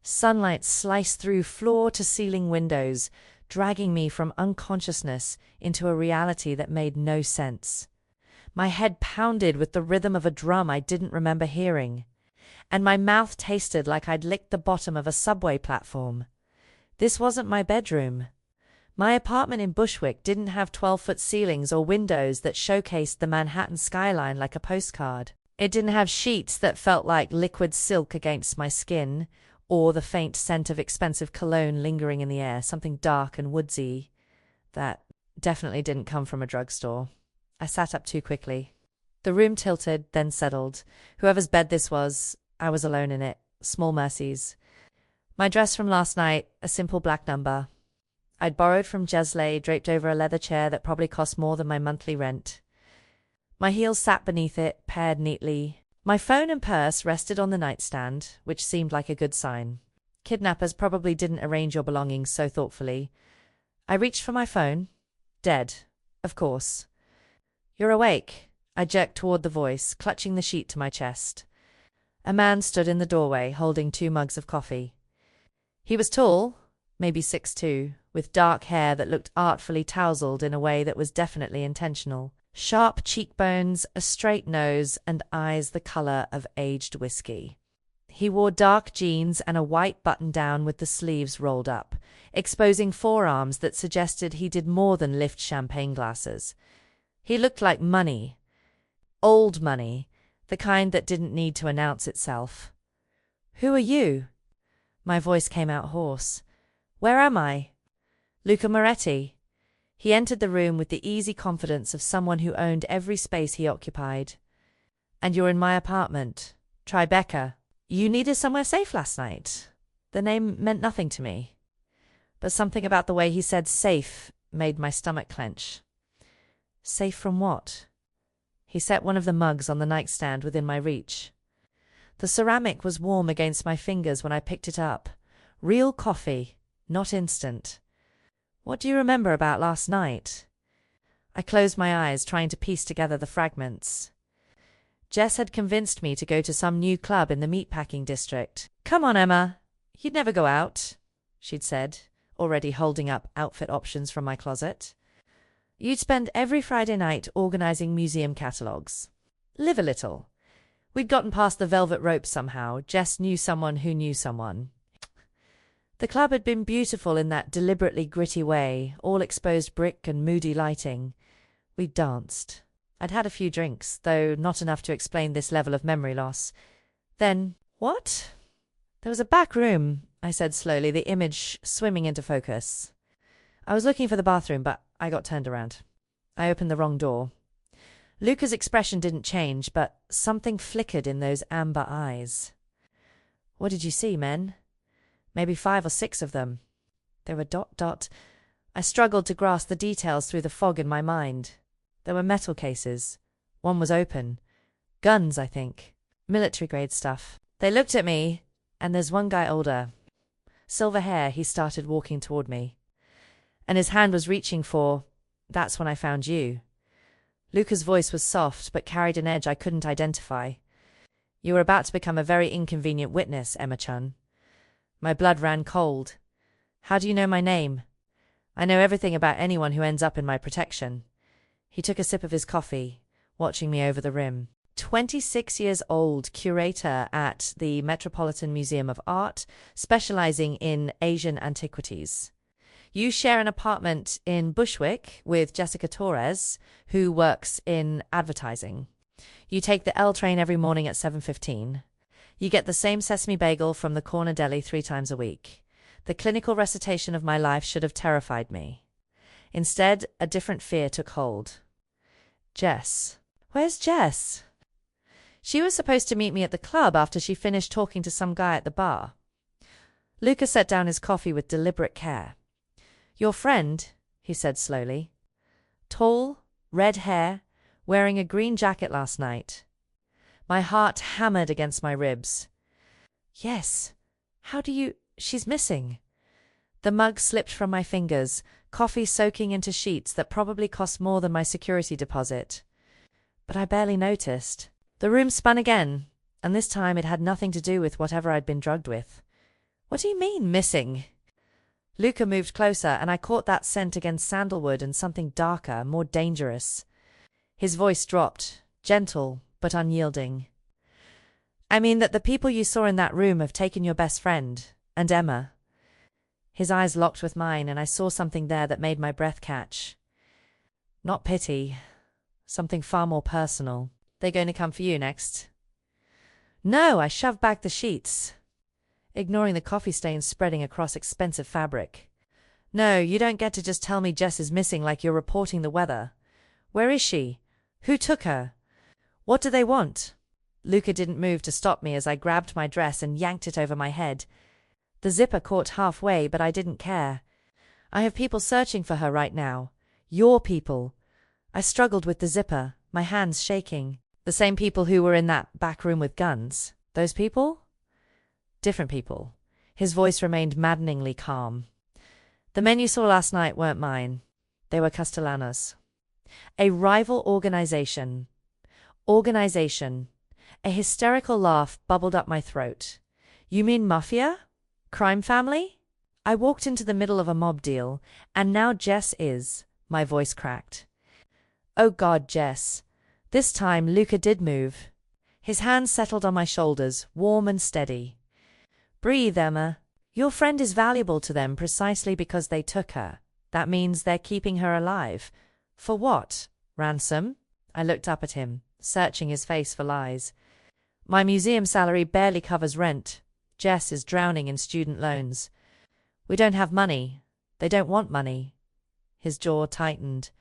Sunlight sliced through floor-to-ceiling windows, dragging me from unconsciousness into a reality that made no sense. My head pounded with the rhythm of a drum I didn't remember hearing, and my mouth tasted like I'd licked the bottom of a subway platform. This wasn't my bedroom. My apartment in Bushwick didn't have 12-foot ceilings or windows that showcased the Manhattan skyline like a postcard. It didn't have sheets that felt like liquid silk against my skin, or the faint scent of expensive cologne lingering in the air, something dark and woodsy that definitely didn't come from a drugstore. I sat up too quickly. The room tilted, then settled. Whoever's bed this was, I was alone in it. Small mercies. My dress from last night, a simple black number. I'd borrowed from Jesley, draped over a leather chair that probably cost more than my monthly rent. My heels sat beneath it, paired neatly. My phone and purse rested on the nightstand, which seemed like a good sign. Kidnappers probably didn't arrange your belongings so thoughtfully. I reached for my phone. Dead, of course. "You're awake." I jerked toward the voice, clutching the sheet to my chest. A man stood in the doorway, holding 2 mugs of coffee. He was tall, maybe 6'2", with dark hair that looked artfully tousled in a way that was definitely intentional. Sharp cheekbones, a straight nose, and eyes the color of aged whiskey. He wore dark jeans and a white button-down with the sleeves rolled up, exposing forearms that suggested he did more than lift champagne glasses. He looked like money. Old money, the kind that didn't need to announce itself. "Who are you?" My voice came out hoarse. "Where am I?" "Luca Moretti." He entered the room with the easy confidence of someone who owned every space he occupied. "And you're in my apartment. Tribeca. You needed somewhere safe last night." The name meant nothing to me, but something about the way he said safe made my stomach clench. Safe from what? He set one of the mugs on the nightstand within my reach. The ceramic was warm against my fingers when I picked it up. Real coffee, not instant. "What do you remember about last night?" I closed my eyes, trying to piece together the fragments. Jess had convinced me to go to some new club in the meatpacking district. "Come on, Emma. You'd never go out," she'd said, already holding up outfit options from my closet. "You'd spend every Friday night organizing museum catalogs. Live a little." We'd gotten past the velvet rope somehow. Jess knew someone who knew someone. The club had been beautiful in that deliberately gritty way, all exposed brick and moody lighting. We danced. I'd had a few drinks, though not enough to explain this level of memory loss. Then, what? "There was a back room," I said slowly, the image swimming into focus. I was looking for the bathroom, but I got turned around. I opened the wrong door. Luca's expression didn't change, but something flickered in those amber eyes. "What did you see, men?" "Maybe 5 or 6 of them." They were ... I struggled to grasp the details through the fog in my mind. There were metal cases. One was open. Guns, I think. Military-grade stuff. They looked at me, and there's one guy older. Silver hair, he started walking toward me. And his hand was reaching for... That's when I found you. Luca's voice was soft, but carried an edge I couldn't identify. "You were about to become a very inconvenient witness, Emma-chan." My blood ran cold. "How do you know my name?" "I know everything about anyone who ends up in my protection." He took a sip of his coffee, watching me over the rim. 26 years old, curator at the Metropolitan Museum of Art, specializing in Asian antiquities. You share an apartment in Bushwick with Jessica Torres, who works in advertising. You take the L train every morning at 7:15. You get the same sesame bagel from the corner deli 3 times a week. The clinical recitation of my life should have terrified me. Instead, a different fear took hold. Jess. Where's Jess? She was supposed to meet me at the club after she finished talking to some guy at the bar. Luca set down his coffee with deliberate care. "Your friend," he said slowly. "Tall, red hair, wearing a green jacket last night." My heart hammered against my ribs. "Yes. How do you... She's missing." The mug slipped from my fingers, coffee soaking into sheets that probably cost more than my security deposit. But I barely noticed. The room spun again, and this time it had nothing to do with whatever I'd been drugged with. What do you mean, missing? Luca moved closer, and I caught that scent against sandalwood and something darker, more dangerous. His voice dropped, gentle but unyielding. I mean that the people you saw in that room have taken your best friend, and Emma. His eyes locked with mine, and I saw something there that made my breath catch. Not pity. Something far more personal. They going to come for you next? No, I shoved back the sheets, ignoring the coffee stains spreading across expensive fabric. No, you don't get to just tell me Jess is missing like you're reporting the weather. Where is she? Who took her? What do they want? Luca didn't move to stop me as I grabbed my dress and yanked it over my head. The zipper caught halfway, but I didn't care. I have people searching for her right now. Your people. I struggled with the zipper, my hands shaking. The same people who were in that back room with guns. Those people? Different people. His voice remained maddeningly calm. The men you saw last night weren't mine. They were Castellano's. A rival organization. A hysterical laugh bubbled up my throat. You mean mafia? Crime family? I walked into the middle of a mob deal, and now Jess is. My voice cracked. Oh God, Jess. This time Luca did move. His hands settled on my shoulders, warm and steady. Breathe, Emma. Your friend is valuable to them precisely because they took her. That means they're keeping her alive. For what? Ransom? I looked up at him, searching his face for lies. My museum salary barely covers rent. Jess is drowning in student loans. We don't have money. They don't want money. His jaw tightened.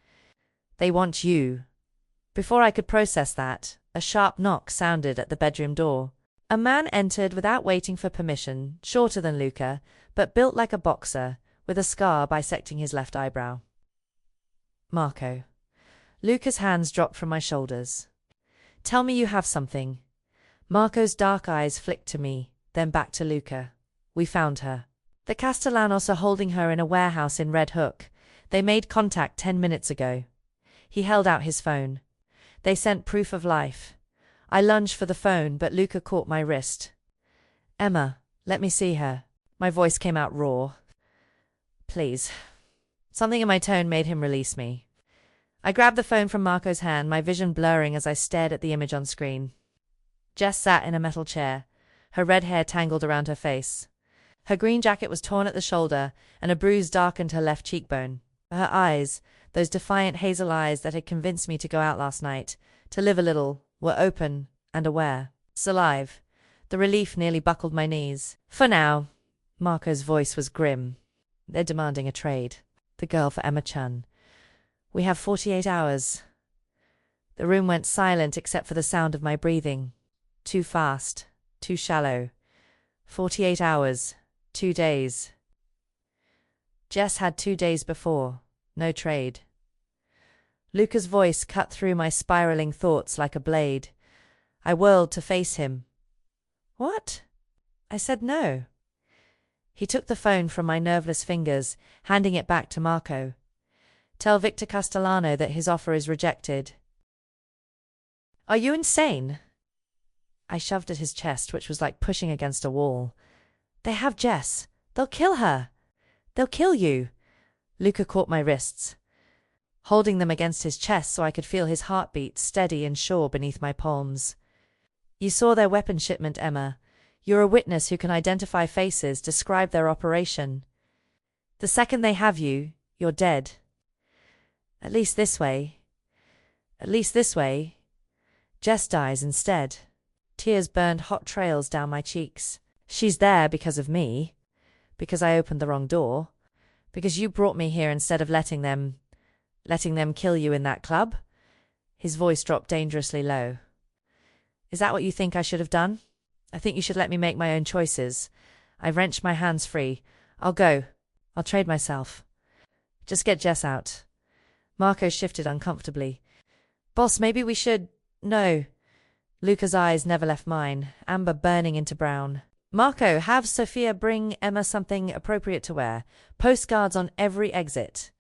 They want you. Before I could process that, a sharp knock sounded at the bedroom door. A man entered without waiting for permission, shorter than Luca, but built like a boxer, with a scar bisecting his left eyebrow. Marco. Luca's hands dropped from my shoulders. Tell me you have something. Marco's dark eyes flicked to me, then back to Luca. We found her. The Castellanos are holding her in a warehouse in Red Hook. They made contact 10 minutes ago. He held out his phone. They sent proof of life. I lunged for the phone, but Luca caught my wrist. Emma, let me see her. My voice came out raw. Please. Something in my tone made him release me. I grabbed the phone from Marco's hand, my vision blurring as I stared at the image on screen. Jess sat in a metal chair, her red hair tangled around her face. Her green jacket was torn at the shoulder, and a bruise darkened her left cheekbone. Her eyes, those defiant hazel eyes that had convinced me to go out last night, to live a little, were open and aware. Alive. The relief nearly buckled my knees. For now. Marco's voice was grim. They're demanding a trade. The girl for Emma Chun. We have 48 hours. The room went silent except for the sound of my breathing. Too fast. Too shallow. 48 hours. 2 days. Jess had 2 days before. No trade. Luca's voice cut through my spiraling thoughts like a blade. I whirled to face him. What? I said no. He took the phone from my nerveless fingers, handing it back to Marco. Tell Victor Castellano that his offer is rejected. Are you insane? I shoved at his chest, which was like pushing against a wall. They have Jess. They'll kill her. They'll kill you. Luca caught my wrists, holding them against his chest so I could feel his heartbeat steady and sure beneath my palms. You saw their weapon shipment, Emma. You're a witness who can identify faces, describe their operation. The second they have you, you're dead. At least this way. Jess dies instead. Tears burned hot trails down my cheeks. She's there because of me. Because I opened the wrong door. Because you brought me here instead of letting them kill you in that club? His voice dropped dangerously low. Is that what you think I should have done? I think you should let me make my own choices. I wrenched my hands free. I'll go. I'll trade myself. Just get Jess out. Marco shifted uncomfortably. Boss, maybe we should... No. Luca's eyes never left mine, amber burning into brown. Marco, have Sophia bring Emma something appropriate to wear. Postcards on every exit.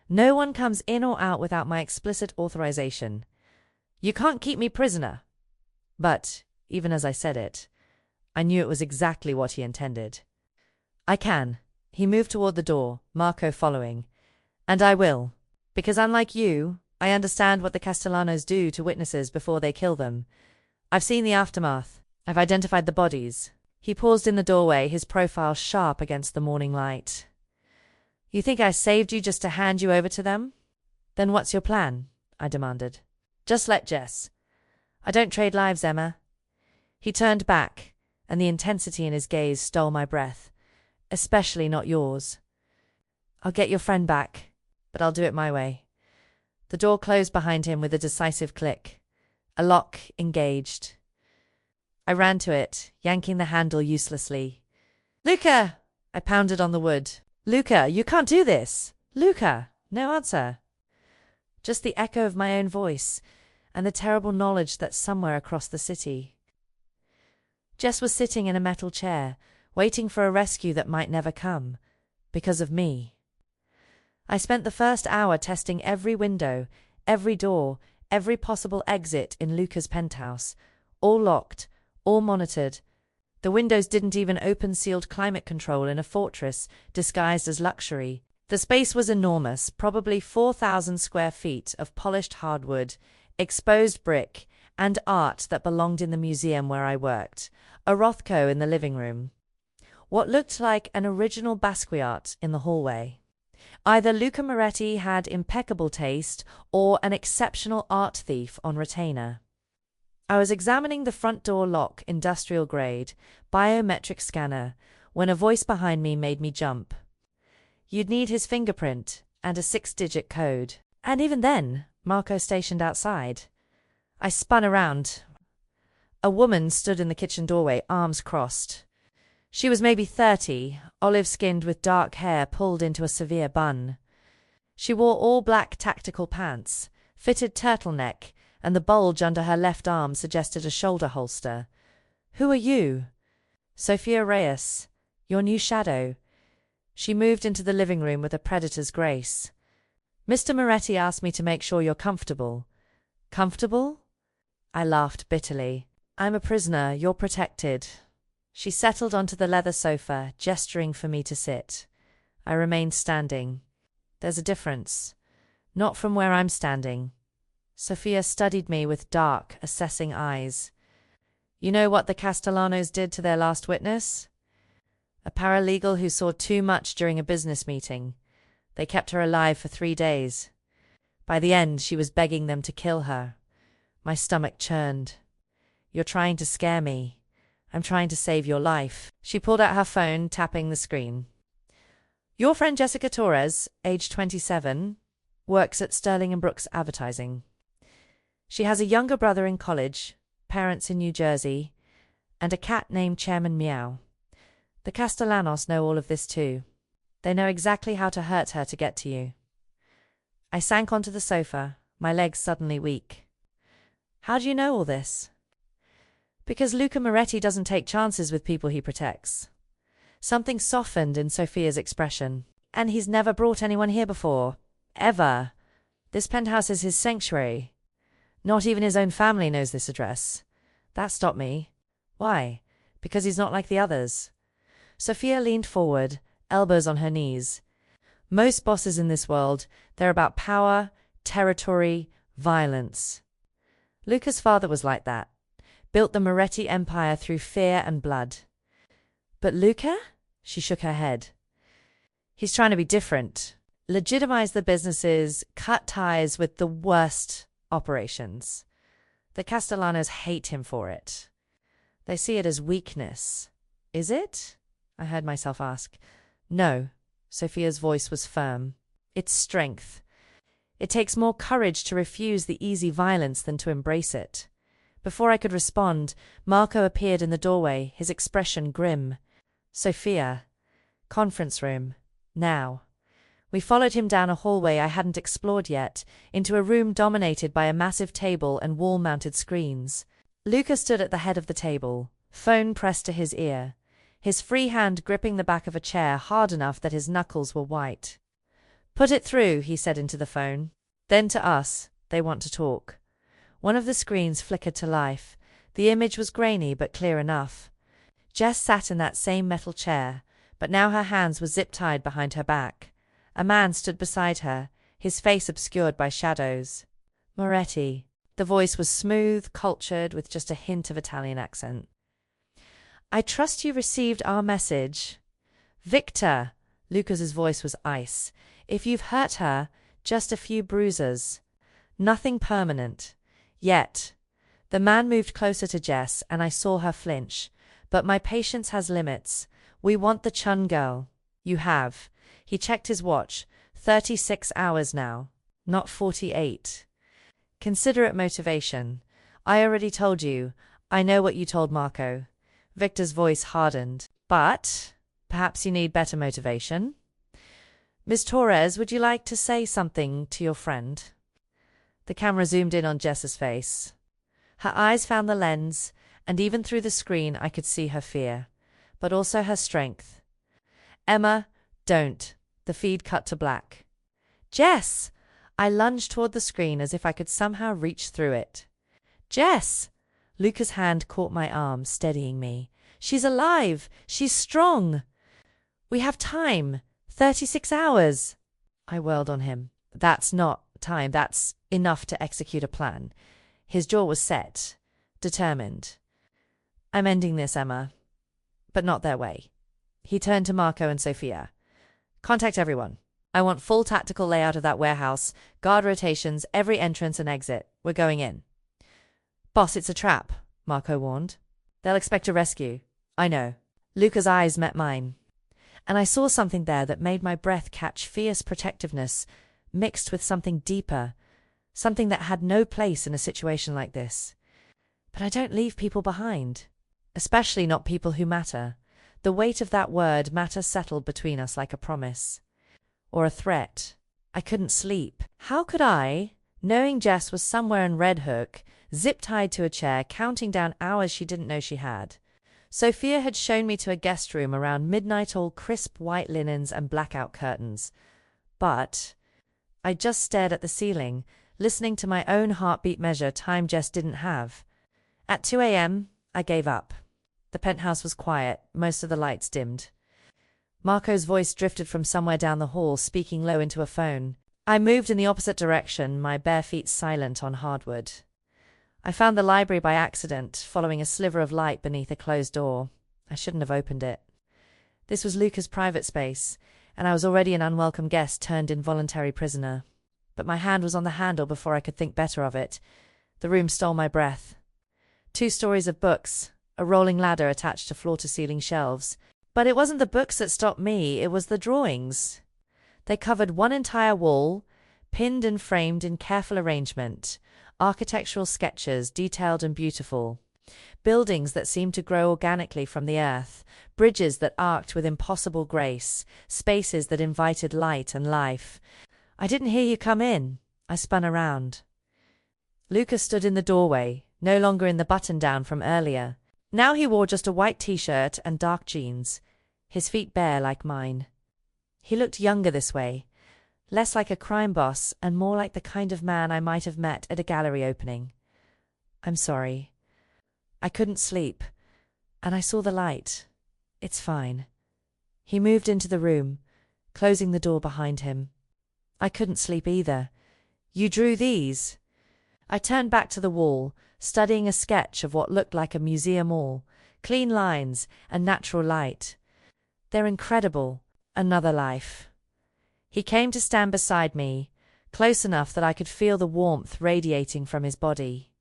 No one comes in or out without my explicit authorization. You can't keep me prisoner. But, even as I said it, I knew it was exactly what he intended. I can. He moved toward the door, Marco following. And I will. Because unlike you, I understand what the Castellanos do to witnesses before they kill them. I've seen the aftermath. I've identified the bodies. He paused in the doorway, his profile sharp against the morning light. You think I saved you just to hand you over to them? Then what's your plan? I demanded. Just let Jess. I don't trade lives, Emma. He turned back, and the intensity in his gaze stole my breath. Especially not yours. I'll get your friend back, but I'll do it my way. The door closed behind him with a decisive click. A lock engaged. I ran to it, yanking the handle uselessly. Luca! I pounded on the wood. Luca, you can't do this! Luca! No answer. Just the echo of my own voice, and the terrible knowledge that somewhere across the city. Jess was sitting in a metal chair, waiting for a rescue that might never come, because of me. I spent the first hour testing every window, every door, every possible exit in Luca's penthouse, all locked, all monitored. The windows didn't even open sealed climate control in a fortress disguised as luxury. The space was enormous, probably 4,000 square feet of polished hardwood, exposed brick, and art that belonged in the museum where I worked, a Rothko in the living room. What looked like an original Basquiat in the hallway. Either Luca Moretti had impeccable taste or an exceptional art thief on retainer. I was examining the front door lock, industrial grade, biometric scanner, when a voice behind me made me jump. You'd need his fingerprint and a 6-digit code. And even then, Marco stationed outside. I spun around. A woman stood in the kitchen doorway, arms crossed. She was maybe 30, olive-skinned with dark hair pulled into a severe bun. She wore all black tactical pants, fitted turtleneck, and the bulge under her left arm suggested a shoulder holster. Who are you? Sophia Reyes, your new shadow. She moved into the living room with a predator's grace. Mr. Moretti asked me to make sure you're comfortable. Comfortable? I laughed bitterly. I'm a prisoner, you're protected. She settled onto the leather sofa, gesturing for me to sit. I remained standing. There's a difference. Not from where I'm standing. Sophia studied me with dark, assessing eyes. You know what the Castellanos did to their last witness? A paralegal who saw too much during a business meeting. They kept her alive for 3 days. By the end, she was begging them to kill her. My stomach churned. You're trying to scare me. I'm trying to save your life. She pulled out her phone, tapping the screen. Your friend Jessica Torres, age 27, works at Sterling & Brooks Advertising. She has a younger brother in college, parents in New Jersey, and a cat named Chairman Meow. The Castellanos know all of this too. They know exactly how to hurt her to get to you. I sank onto the sofa, my legs suddenly weak. How do you know all this? Because Luca Moretti doesn't take chances with people he protects. Something softened in Sophia's expression. And he's never brought anyone here before. Ever. This penthouse is his sanctuary. Not even his own family knows this address. That stopped me. Why? Because he's not like the others. Sophia leaned forward, elbows on her knees. Most bosses in this world, they're about power, territory, violence. Luca's father was like that. Built the Moretti empire through fear and blood. But Luca? She shook her head. He's trying to be different. Legitimize the businesses, cut ties with the worst operations. The Castellanos hate him for it. They see it as weakness. Is it? I heard myself ask. No. Sophia's voice was firm. It's strength. It takes more courage to refuse the easy violence than to embrace it. Before I could respond, Marco appeared in the doorway, his expression grim. Sophia. Conference room. Now. We followed him down a hallway I hadn't explored yet, into a room dominated by a massive table and wall-mounted screens. Luca stood at the head of the table, phone pressed to his ear, his free hand gripping the back of a chair hard enough that his knuckles were white. Put it through, he said into the phone. Then to us, they want to talk. One of the screens flickered to life. The image was grainy but clear enough. Jess sat in that same metal chair, but now her hands were zip-tied behind her back. A man stood beside her, his face obscured by shadows. Moretti. The voice was smooth, cultured, with just a hint of Italian accent. I trust you received our message. Victor. Lucas's voice was ice. If you've hurt her, just a few bruises. Nothing permanent. Yet. The man moved closer to Jess, and I saw her flinch. But my patience has limits. We want the Chun girl. You have. He checked his watch. 36 hours now. Not 48. Considerate motivation. I already told you. I know what you told Marco. Victor's voice hardened. But perhaps you need better motivation? Miss Torres, would you like to say something to your friend? The camera zoomed in on Jess's face. Her eyes found the lens, and even through the screen I could see her fear, but also her strength. Emma, don't. The feed cut to black. Jess! I lunged toward the screen as if I could somehow reach through it. Jess! Luca's hand caught my arm, steadying me. She's alive! She's strong! We have time! 36 hours! I whirled on him. That's not time. That's enough to execute a plan. His jaw was set, determined. I'm ending this, Emma. But not their way. He turned to Marco and Sophia. Contact everyone. I want full tactical layout of that warehouse, guard rotations, every entrance and exit. We're going in. Boss, it's a trap, Marco warned. They'll expect a rescue. I know. Luca's eyes met mine. And I saw something there that made my breath catch fierce protectiveness, mixed with something deeper, something that had no place in a situation like this. But I don't leave people behind, especially not people who matter. The weight of that word, matter, settled between us like a promise. Or a threat. I couldn't sleep. How could I, knowing Jess was somewhere in Red Hook, zip-tied to a chair, counting down hours she didn't know she had? Sophia had shown me to a guest room around midnight, all crisp white linens and blackout curtains. But I just stared at the ceiling, listening to my own heartbeat measure time Jess didn't have. At 2 a.m., I gave up. The penthouse was quiet, most of the lights dimmed. Marco's voice drifted from somewhere down the hall, speaking low into a phone. I moved in the opposite direction, my bare feet silent on hardwood. I found the library by accident, following a sliver of light beneath a closed door. I shouldn't have opened it. This was Luca's private space, and I was already an unwelcome guest turned involuntary prisoner. But my hand was on the handle before I could think better of it. The room stole my breath. 2 stories of books, a rolling ladder attached to floor-to-ceiling shelves. But it wasn't the books that stopped me, it was the drawings. They covered one entire wall, pinned and framed in careful arrangement, architectural sketches, detailed and beautiful. Buildings that seemed to grow organically from the earth, bridges that arced with impossible grace, spaces that invited light and life. I didn't hear you come in. I spun around. Lucas stood in the doorway, no longer in the button-down from earlier. Now he wore just a white t-shirt and dark jeans, his feet bare like mine. He looked younger this way, less like a crime boss and more like the kind of man I might have met at a gallery opening. I'm sorry. I couldn't sleep, and I saw the light. It's fine. He moved into the room, closing the door behind him. I couldn't sleep either. You drew these? I turned back to the wall, studying a sketch of what looked like a museum wall, clean lines and natural light. They're incredible. Another life. He came to stand beside me, close enough that I could feel the warmth radiating from his body.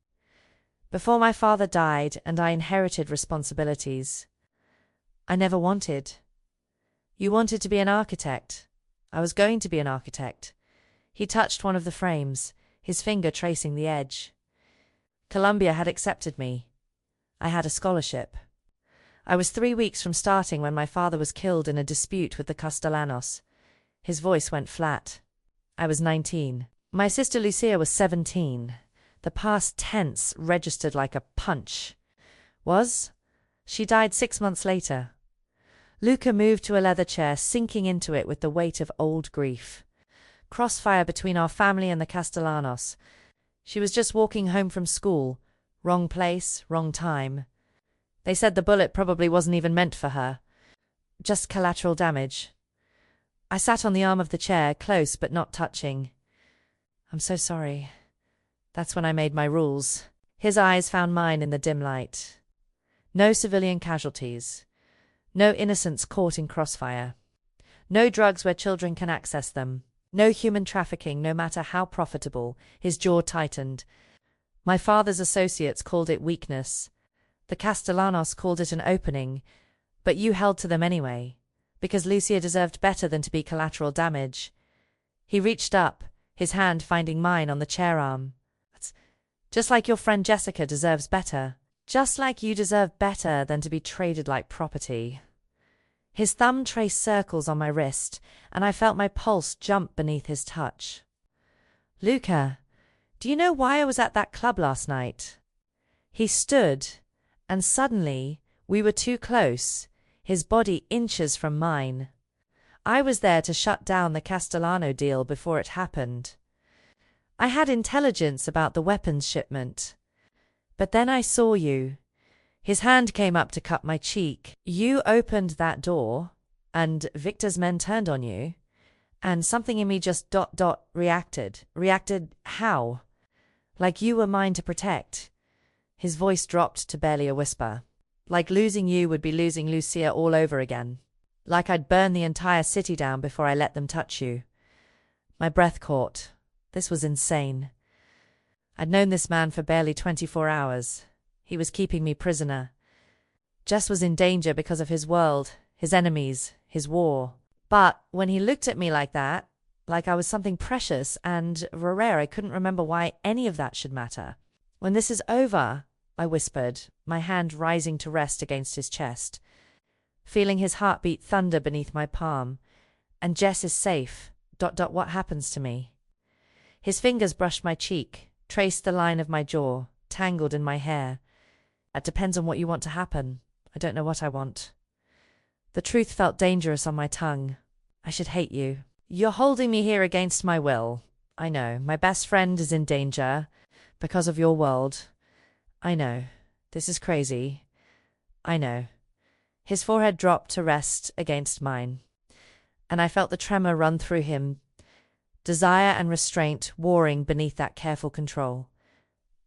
Before my father died and I inherited responsibilities. I never wanted. You wanted to be an architect. I was going to be an architect. He touched one of the frames, his finger tracing the edge. Columbia had accepted me. I had a scholarship. I was 3 weeks from starting when my father was killed in a dispute with the Castellanos. His voice went flat. I was 19. My sister Lucia was 17. The past tense registered like a punch. Was? She died 6 months later. Luca moved to a leather chair, sinking into it with the weight of old grief. Crossfire between our family and the Castellanos. She was just walking home from school. Wrong place, wrong time. They said the bullet probably wasn't even meant for her. Just collateral damage. I sat on the arm of the chair, close but not touching. I'm so sorry. That's when I made my rules. His eyes found mine in the dim light. No civilian casualties. No innocents caught in crossfire. No drugs where children can access them. No human trafficking, no matter how profitable. His jaw tightened. My father's associates called it weakness. The Castellanos called it an opening. But you held to them anyway, because Lucia deserved better than to be collateral damage. He reached up, his hand finding mine on the chair arm. Just like your friend Jessica deserves better. Just like you deserve better than to be traded like property. His thumb traced circles on my wrist, and I felt my pulse jump beneath his touch. Luca, do you know why I was at that club last night? He stood, and suddenly we were too close, his body inches from mine. I was there to shut down the Castellano deal before it happened. I had intelligence about the weapons shipment. But then I saw you. His hand came up to cup my cheek. You opened that door, and Victor's men turned on you, and something in me just reacted. Reacted how? Like you were mine to protect. His voice dropped to barely a whisper. Like losing you would be losing Lucia all over again. Like I'd burn the entire city down before I let them touch you. My breath caught. This was insane. I'd known this man for barely 24 hours. He was keeping me prisoner. Jess was in danger because of his world, his enemies, his war. But when he looked at me like that, like I was something precious and rare, I couldn't remember why any of that should matter. When this is over, I whispered, my hand rising to rest against his chest, feeling his heartbeat thunder beneath my palm. And Jess is safe. What happens to me? His fingers brushed my cheek, traced the line of my jaw, tangled in my hair. It depends on what you want to happen. I don't know what I want. The truth felt dangerous on my tongue. I should hate you. You're holding me here against my will. I know. My best friend is in danger because of your world. I know. This is crazy. I know. His forehead dropped to rest against mine, and I felt the tremor run through him, desire and restraint warring beneath that careful control.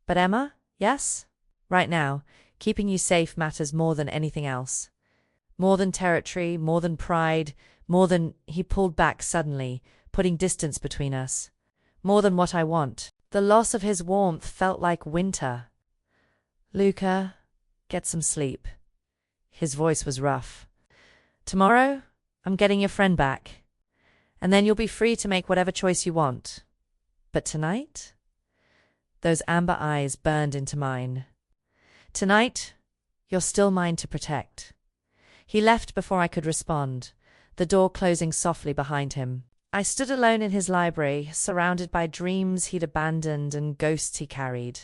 But Emma, yes? Right now, keeping you safe matters more than anything else. More than territory, more than pride, more than— He pulled back suddenly, putting distance between us. More than what I want. The loss of his warmth felt like winter. Luca, get some sleep. His voice was rough. Tomorrow, I'm getting your friend back. And then you'll be free to make whatever choice you want. But tonight? Those amber eyes burned into mine. Tonight, you're still mine to protect. He left before I could respond, the door closing softly behind him. I stood alone in his library, surrounded by dreams he'd abandoned and ghosts he carried,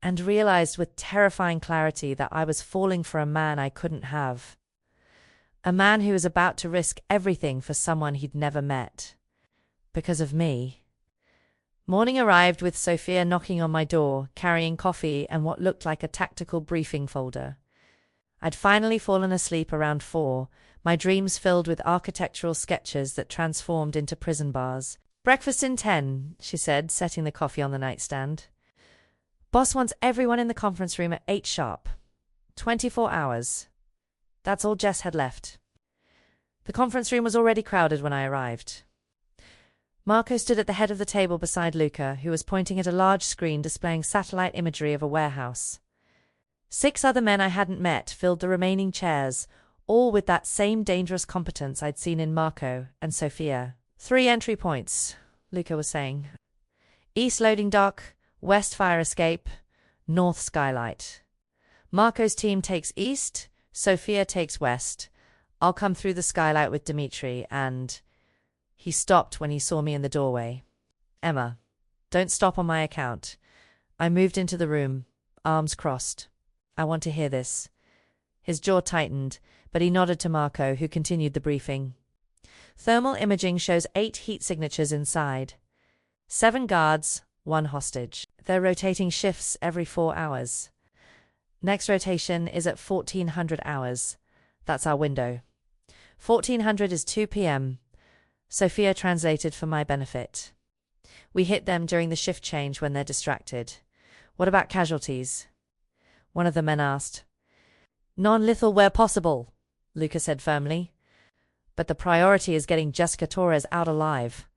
and realized with terrifying clarity that I was falling for a man I couldn't have. A man who was about to risk everything for someone he'd never met. Because of me. Morning arrived with Sophia knocking on my door, carrying coffee and what looked like a tactical briefing folder. I'd finally fallen asleep around 4, my dreams filled with architectural sketches that transformed into prison bars. Breakfast in 10, she said, setting the coffee on the nightstand. Boss wants everyone in the conference room at 8 sharp. 24 hours. That's all Jess had left. The conference room was already crowded when I arrived. Marco stood at the head of the table beside Luca, who was pointing at a large screen displaying satellite imagery of a warehouse. 6 other men I hadn't met filled the remaining chairs, all with that same dangerous competence I'd seen in Marco and Sophia. 3 entry points, Luca was saying. East loading dock, west fire escape, north skylight. Marco's team takes east, Sophia takes west. I'll come through the skylight with Dimitri and— He stopped when he saw me in the doorway. Emma, don't stop on my account. I moved into the room, arms crossed. I want to hear this. His jaw tightened, but he nodded to Marco, who continued the briefing. Thermal imaging shows 8 heat signatures inside. 7 guards, 1 hostage. They're rotating shifts every 4 hours. Next rotation is at 1400 hours. That's our window. 1400 is 2 p.m. Sophia translated for my benefit. We hit them during the shift change when they're distracted. What about casualties? One of the men asked. Non-lethal where possible, Luca said firmly. But the priority is getting Jessica Torres out alive.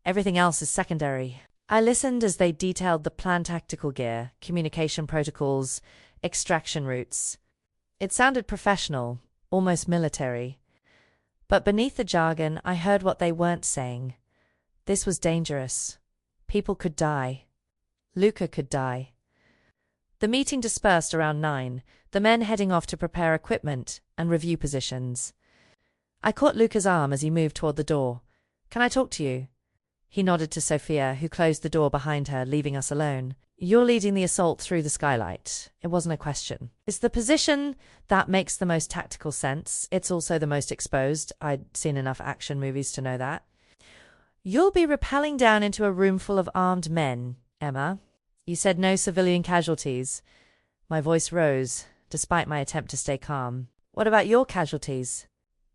Everything else is secondary. I listened as they detailed the planned tactical gear, communication protocols, extraction routes. It sounded professional, almost military. But beneath the jargon, I heard what they weren't saying. This was dangerous. People could die. Luca could die. The meeting dispersed around 9, the men heading off to prepare equipment and review positions. I caught Luca's arm as he moved toward the door. Can I talk to you? He nodded to Sophia, who closed the door behind her, leaving us alone. You're leading the assault through the skylight. It wasn't a question. It's the position that makes the most tactical sense. It's also the most exposed. I'd seen enough action movies to know that. You'll be rappelling down into a room full of armed men, Emma. You said no civilian casualties. My voice rose, despite my attempt to stay calm. What about your casualties?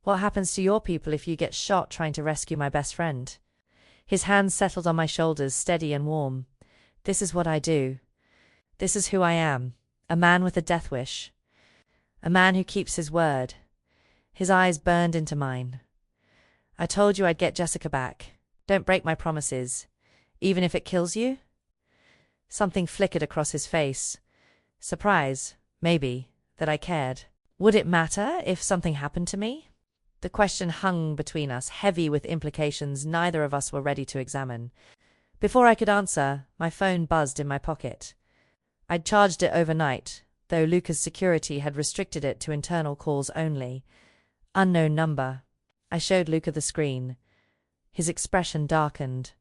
What happens to your people if you get shot trying to rescue my best friend? His hands settled on my shoulders, steady and warm. This is what I do. This is who I am. A man with a death wish. A man who keeps his word. His eyes burned into mine. I told you I'd get Jessica back. Don't break my promises, even if it kills you? Something flickered across his face. Surprise, maybe, that I cared. Would it matter if something happened to me? The question hung between us, heavy with implications neither of us were ready to examine. Before I could answer, my phone buzzed in my pocket. I'd charged it overnight, though Luca's security had restricted it to internal calls only. Unknown number. I showed Luca the screen. His expression darkened.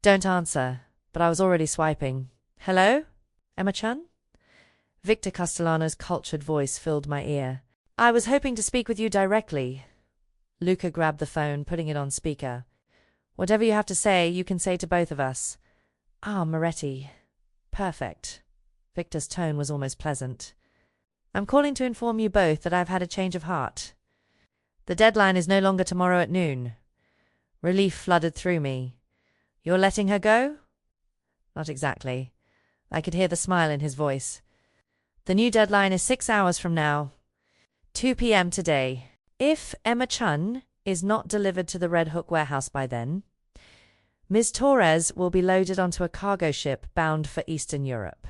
Don't answer, but I was already swiping. Hello? Emma-chan? Victor Castellano's cultured voice filled my ear. I was hoping to speak with you directly. Luca grabbed the phone, putting it on speaker. Whatever you have to say, you can say to both of us. Ah, Moretti. Perfect. Victor's tone was almost pleasant. I'm calling to inform you both that I've had a change of heart. The deadline is no longer tomorrow at noon. Relief flooded through me. You're letting her go? Not exactly. I could hear the smile in his voice. The new deadline is 6 hours from now. 2 p.m. today. If Emma-chan is not delivered to the Red Hook warehouse by then, Ms. Torres will be loaded onto a cargo ship bound for Eastern Europe.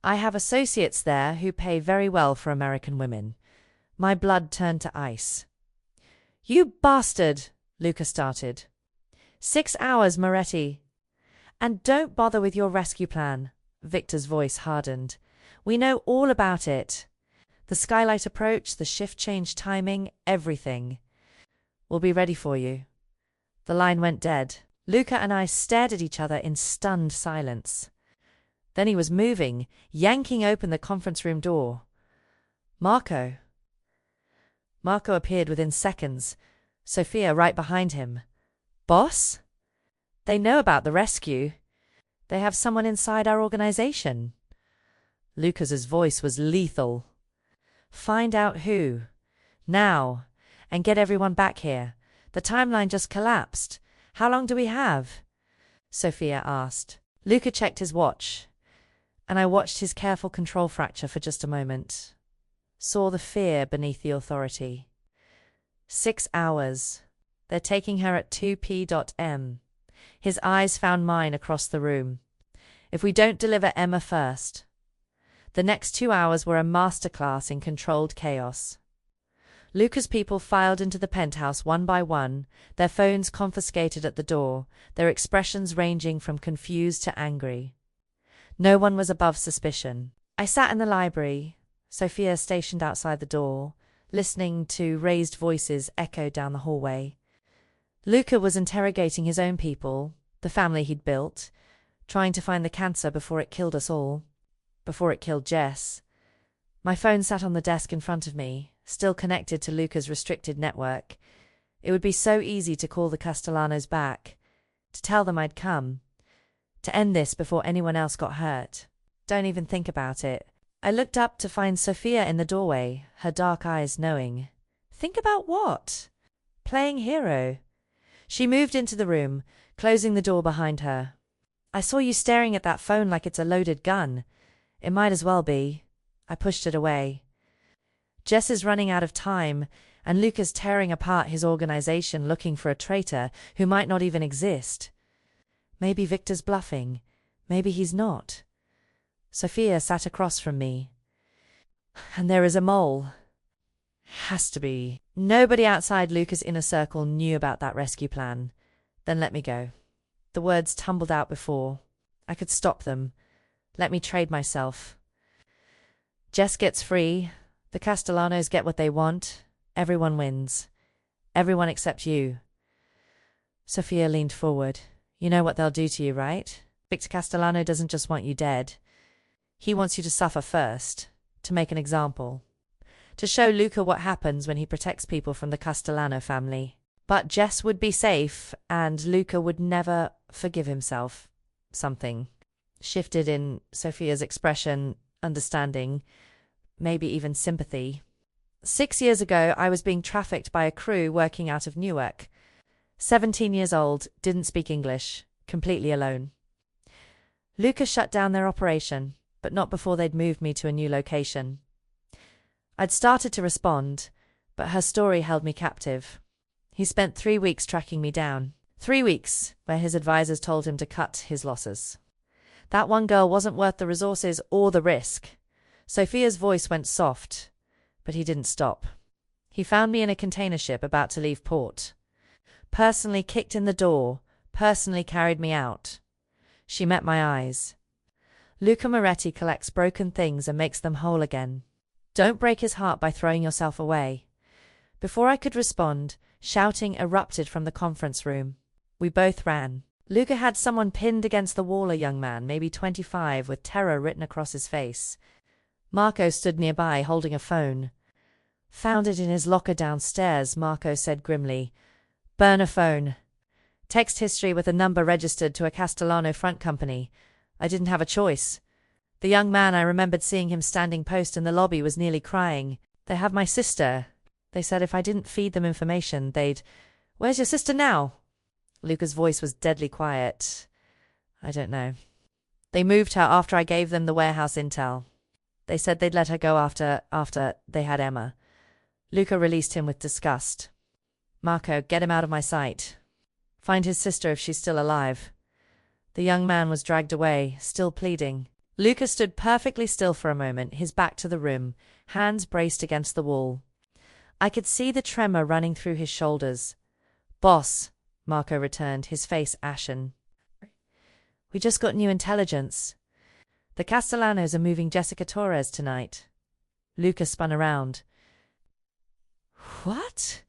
I have associates there who pay very well for American women. My blood turned to ice. You bastard! Luca started. 6 hours, Moretti. And don't bother with your rescue plan. Victor's voice hardened. We know all about it. The skylight approach, the shift change timing, everything. We'll be ready for you. The line went dead. Luca and I stared at each other in stunned silence. Then he was moving, yanking open the conference room door. Marco. Marco appeared within seconds, Sophia right behind him. Boss? They know about the rescue. They have someone inside our organization. Lucas's voice was lethal. Find out who. Now. And get everyone back here. The timeline just collapsed. How long do we have? Sophia asked. Luca checked his watch, and I watched his careful control fracture for just a moment. Saw the fear beneath the authority. 6 hours. They're taking her at 2 p.m. His eyes found mine across the room. If we don't deliver Emma first. The next 2 hours were a masterclass in controlled chaos. Luca's people filed into the penthouse one by one, their phones confiscated at the door, their expressions ranging from confused to angry. No one was above suspicion. I sat in the library, Sophia stationed outside the door, listening to raised voices echo down the hallway. Luca was interrogating his own people, the family he'd built, trying to find the cancer before it killed us all, before it killed Jess. My phone sat on the desk in front of me, still connected to Luca's restricted network. It would be so easy to call the Castellanos back, to tell them I'd come, to end this before anyone else got hurt. Don't even think about it. I looked up to find Sophia in the doorway, her dark eyes knowing. Think about what? Playing hero. She moved into the room, closing the door behind her. I saw you staring at that phone like it's a loaded gun. It might as well be. I pushed it away. Jess is running out of time, and Luca's tearing apart his organization looking for a traitor who might not even exist. Maybe Victor's bluffing. Maybe he's not. Sophia sat across from me. And there is a mole. Has to be. Nobody outside Luca's inner circle knew about that rescue plan. Then let me go. The words tumbled out before. I could stop them. Let me trade myself. Jess gets free. The Castellanos get what they want. Everyone wins. Everyone except you. Sophia leaned forward. You know what they'll do to you, right? Victor Castellano doesn't just want you dead. He wants you to suffer first, to make an example, to show Luca what happens when he protects people from the Castellano family. But Jess would be safe, and Luca would never forgive himself. Something shifted in Sophia's expression, understanding, maybe even sympathy. 6 years ago, I was being trafficked by a crew working out of Newark. 17 years old, didn't speak English, completely alone. Luca shut down their operation, but not before they'd moved me to a new location. I'd started to respond, but her story held me captive. He spent 3 weeks tracking me down. 3 weeks, where his advisors told him to cut his losses. That one girl wasn't worth the resources or the risk. Sophia's voice went soft, but he didn't stop. He found me in a container ship about to leave port. Personally kicked in the door, personally carried me out. She met my eyes. Luca Moretti collects broken things and makes them whole again. Don't break his heart by throwing yourself away. Before I could respond, shouting erupted from the conference room. We both ran. Luca had someone pinned against the wall, a young man, maybe 25, with terror written across his face. Marco stood nearby, holding a phone. Found it in his locker downstairs, Marco said grimly. Burn a phone. Text history with a number registered to a Castellano front company. I didn't have a choice. The young man, I remembered seeing him standing post in the lobby, was nearly crying. They have my sister. They said if I didn't feed them information, they'd... Where's your sister now? Luca's voice was deadly quiet. I don't know. They moved her after I gave them the warehouse intel. They said they'd let her go after they had Emma. Luca released him with disgust. Marco, get him out of my sight. Find his sister if she's still alive. The young man was dragged away, still pleading. Luca stood perfectly still for a moment, his back to the room, hands braced against the wall. I could see the tremor running through his shoulders. Boss, Marco returned, his face ashen. We just got new intelligence. The Castellanos are moving Jessica Torres tonight. Luca spun around. What?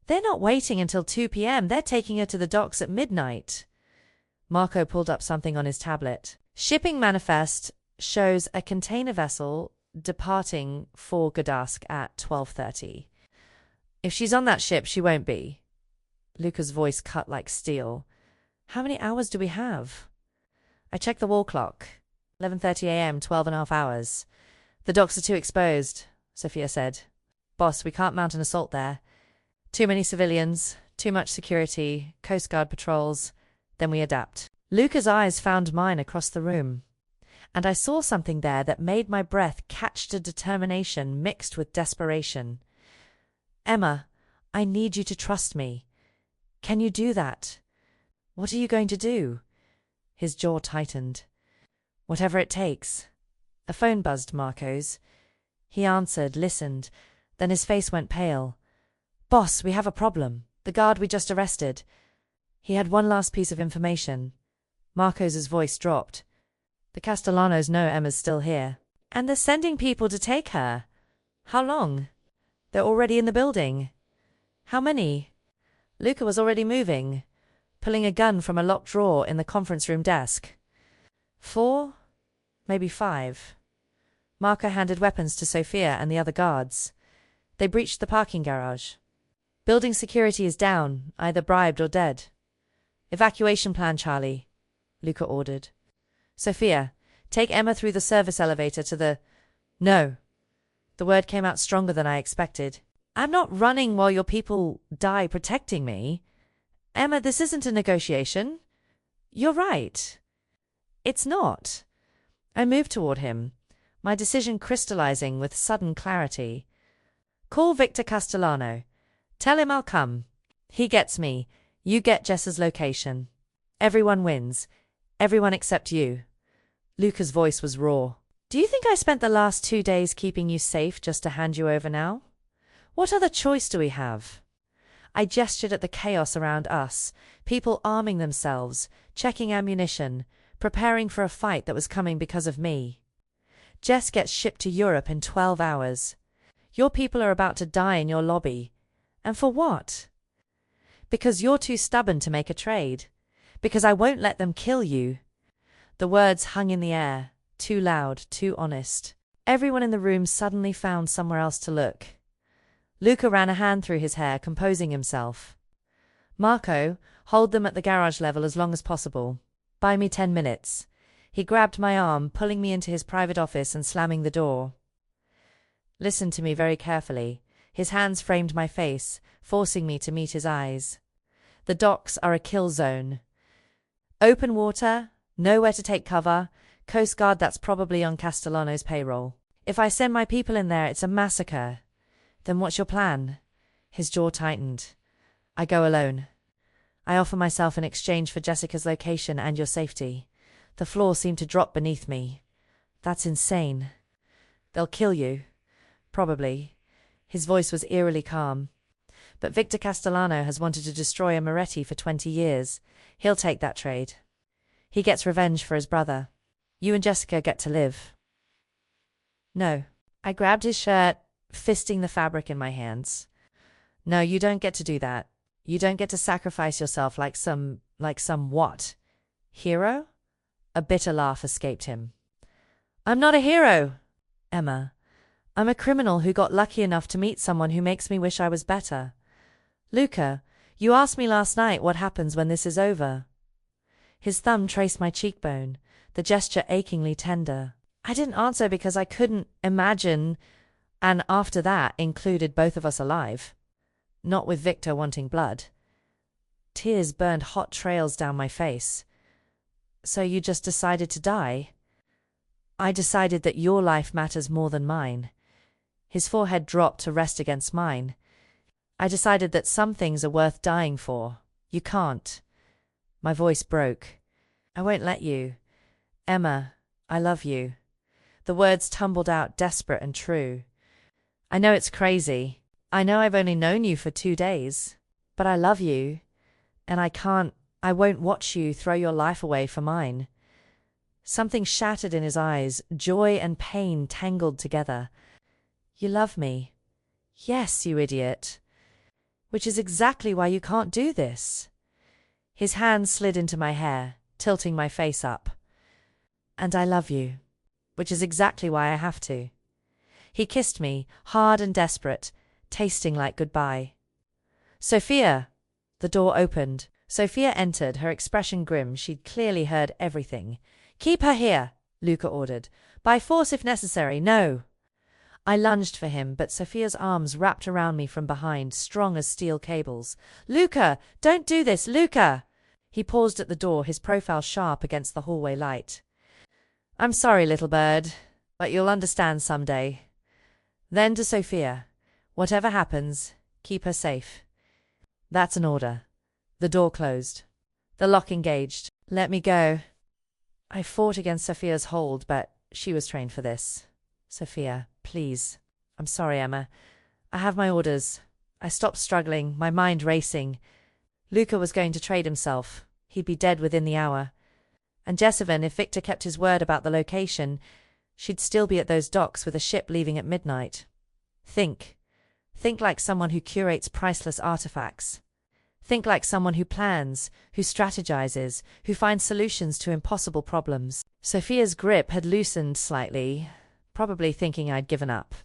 They're not waiting until 2 p.m. They're taking her to the docks at midnight. Marco pulled up something on his tablet. Shipping manifest shows a container vessel departing for Gdansk at 12:30. If she's on that ship, she won't be. Luca's voice cut like steel. How many hours do we have? I checked the wall clock. 11:30 a.m., 12.5 hours. The docks are too exposed, Sophia said. Boss, we can't mount an assault there. Too many civilians, too much security, Coast Guard patrols. Then we adapt. Luca's eyes found mine across the room, and I saw something there that made my breath catch to determination mixed with desperation. Emma, I need you to trust me. Can you do that? What are you going to do? His jaw tightened. Whatever it takes. A phone buzzed Marco's. He answered, listened, then his face went pale. Boss, we have a problem. The guard we just arrested. He had one last piece of information. Marco's voice dropped. The Castellanos know Emma's still here. And they're sending people to take her. How long? They're already in the building. How many? Luca was already moving, pulling a gun from a locked drawer in the conference room desk. 4? Maybe 5. Marco handed weapons to Sophia and the other guards. They breached the parking garage. Building security is down, either bribed or dead. Evacuation plan, Charlie, Luca ordered. Sophia, take Emma through the service elevator to the... No. The word came out stronger than I expected. I'm not running while your people die protecting me. Emma, this isn't a negotiation. You're right. It's not. I moved toward him, my decision crystallizing with sudden clarity. Call Victor Castellano. Tell him I'll come. He gets me. You get Jess's location. Everyone wins. Everyone except you. Luca's voice was raw. Do you think I spent the last 2 days keeping you safe just to hand you over now? What other choice do we have? I gestured at the chaos around us, people arming themselves, checking ammunition, preparing for a fight that was coming because of me. Jess gets shipped to Europe in 12 hours. Your people are about to die in your lobby. And for what? Because you're too stubborn to make a trade. Because I won't let them kill you. The words hung in the air, too loud, too honest. Everyone in the room suddenly found somewhere else to look. Luca ran a hand through his hair, composing himself. Marco, hold them at the garage level as long as possible. Buy me 10 minutes. He grabbed my arm, pulling me into his private office and slamming the door. Listen to me very carefully. His hands framed my face, forcing me to meet his eyes. The docks are a kill zone. Open water, nowhere to take cover, Coast Guard that's probably on Castellano's payroll. If I send my people in there, it's a massacre. Then what's your plan? His jaw tightened. I go alone. I offer myself in exchange for Jessica's location and your safety. The floor seemed to drop beneath me. That's insane. They'll kill you. Probably. His voice was eerily calm. But Victor Castellano has wanted to destroy a Moretti for 20 years. He'll take that trade. He gets revenge for his brother. You and Jessica get to live. No. I grabbed his shirt, fisting the fabric in my hands. No, you don't get to do that. You don't get to sacrifice yourself like some what? Hero? A bitter laugh escaped him. I'm not a hero, Emma. I'm a criminal who got lucky enough to meet someone who makes me wish I was better. Luca, you asked me last night what happens when this is over. His thumb traced my cheekbone, the gesture achingly tender. I didn't answer because I couldn't imagine, and after that included both of us alive. Not with Victor wanting blood. Tears burned hot trails down my face. So you just decided to die? I decided that your life matters more than mine. His forehead dropped to rest against mine. I decided that some things are worth dying for. You can't. My voice broke. I won't let you. Emma, I love you. The words tumbled out desperate and true. I know it's crazy. I know I've only known you for 2 days. But I love you. And I won't watch you throw your life away for mine. Something shattered in his eyes, joy and pain tangled together. You love me. Yes, you idiot. Which is exactly why you can't do this. His hand slid into my hair, tilting my face up. And I love you. Which is exactly why I have to. He kissed me, hard and desperate, tasting like goodbye. Sophia! The door opened. Sophia entered, her expression grim. She'd clearly heard everything. Keep her here, Luca ordered. By force if necessary, no. I lunged for him, but Sophia's arms wrapped around me from behind, strong as steel cables. Luca! Don't do this, Luca! He paused at the door, his profile sharp against the hallway light. I'm sorry, little bird, but you'll understand someday. Then to Sophia. Whatever happens, keep her safe. That's an order. The door closed. The lock engaged. Let me go. I fought against Sophia's hold, but she was trained for this. Sophia, please. I'm sorry, Emma. I have my orders. I stopped struggling, my mind racing. Luca was going to trade himself. He'd be dead within the hour. And Jessamine, if Victor kept his word about the location, she'd still be at those docks with a ship leaving at midnight. Think. Think like someone who curates priceless artifacts. Think like someone who plans, who strategizes, who finds solutions to impossible problems. Sophia's grip had loosened slightly, probably thinking I'd given up.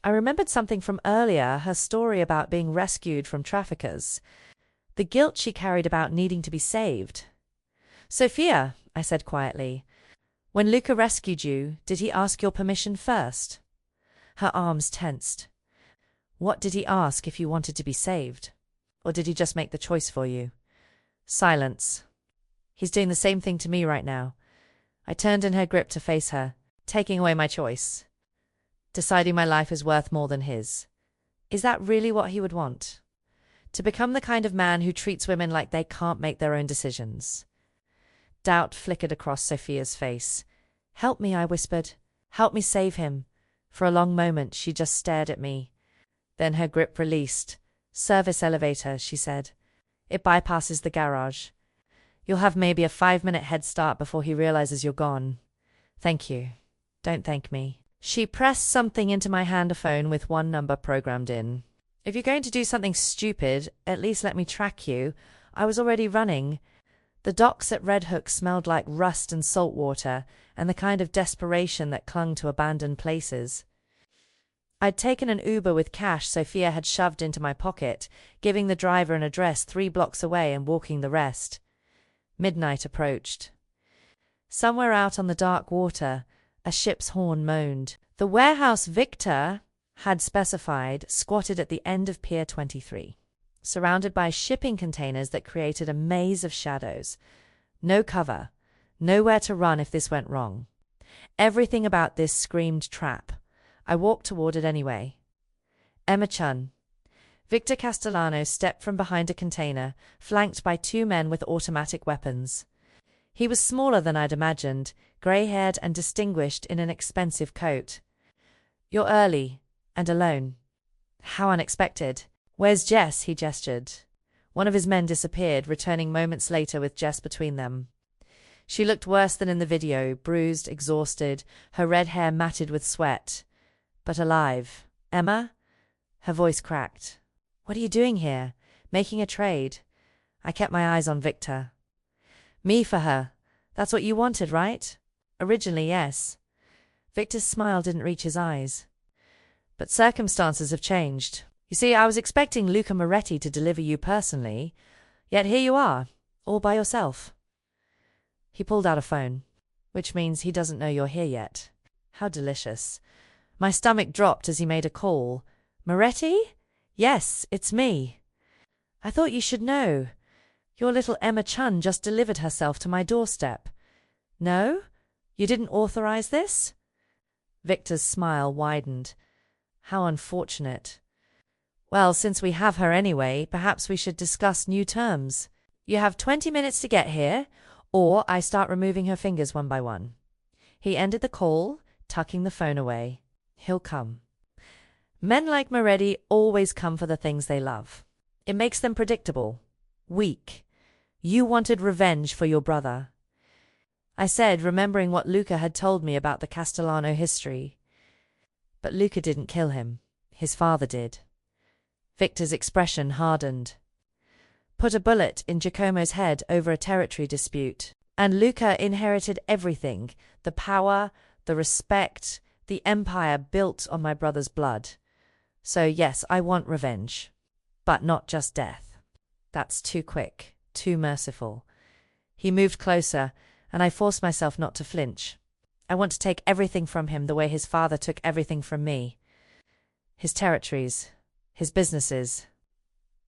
I remembered something from earlier, her story about being rescued from traffickers. The guilt she carried about needing to be saved. Sophia, I said quietly, when Luca rescued you, did he ask your permission first? Her arms tensed. What did he ask if you wanted to be saved? Or did he just make the choice for you? Silence. He's doing the same thing to me right now. I turned in her grip to face her, taking away my choice. Deciding my life is worth more than his. Is that really what he would want? To become the kind of man who treats women like they can't make their own decisions. Doubt flickered across Sophia's face. Help me, I whispered. Help me save him. For a long moment, she just stared at me. Then her grip released. Service elevator, she said. It bypasses the garage. You'll have maybe a 5-minute head start before he realizes you're gone. Thank you. Don't thank me. She pressed something into my handophone with one number programmed in. If you're going to do something stupid, at least let me track you. I was already running. The docks at Red Hook smelled like rust and salt water, and the kind of desperation that clung to abandoned places. I'd taken an Uber with cash Sophia had shoved into my pocket, giving the driver an address 3 blocks away and walking the rest. Midnight approached. Somewhere out on the dark water, a ship's horn moaned. The warehouse Victor had specified squatted at the end of Pier 23, surrounded by shipping containers that created a maze of shadows. No cover, nowhere to run if this went wrong. Everything about this screamed trap. I walked toward it anyway. Emma Chun. Victor Castellano stepped from behind a container, flanked by 2 men with automatic weapons. He was smaller than I'd imagined, grey-haired and distinguished in an expensive coat. You're early, and alone. How unexpected. Where's Jess? He gestured. One of his men disappeared, returning moments later with Jess between them. She looked worse than in the video, bruised, exhausted, her red hair matted with sweat. But alive. Emma? Her voice cracked. What are you doing here? Making a trade? I kept my eyes on Victor. Me for her. That's what you wanted, right? Originally, yes. Victor's smile didn't reach his eyes. But circumstances have changed. You see, I was expecting Luca Moretti to deliver you personally, yet here you are, all by yourself. He pulled out a phone, which means he doesn't know you're here yet. How delicious. My stomach dropped as he made a call. Moretti? Yes, it's me. I thought you should know. Your little Emma Chun just delivered herself to my doorstep. No? You didn't authorize this? Victor's smile widened. How unfortunate. Well, since we have her anyway, perhaps we should discuss new terms. You have 20 minutes to get here, or I start removing her fingers one by one. He ended the call, tucking the phone away. He'll come. Men like Moretti always come for the things they love. It makes them predictable. Weak. You wanted revenge for your brother. I said, remembering what Luca had told me about the Castellano history. But Luca didn't kill him. His father did. Victor's expression hardened. Put a bullet in Giacomo's head over a territory dispute. And Luca inherited everything, the power, the respect, the empire built on my brother's blood. So yes, I want revenge. But not just death. That's too quick, too merciful. He moved closer, and I forced myself not to flinch. I want to take everything from him the way his father took everything from me. His territories, his businesses,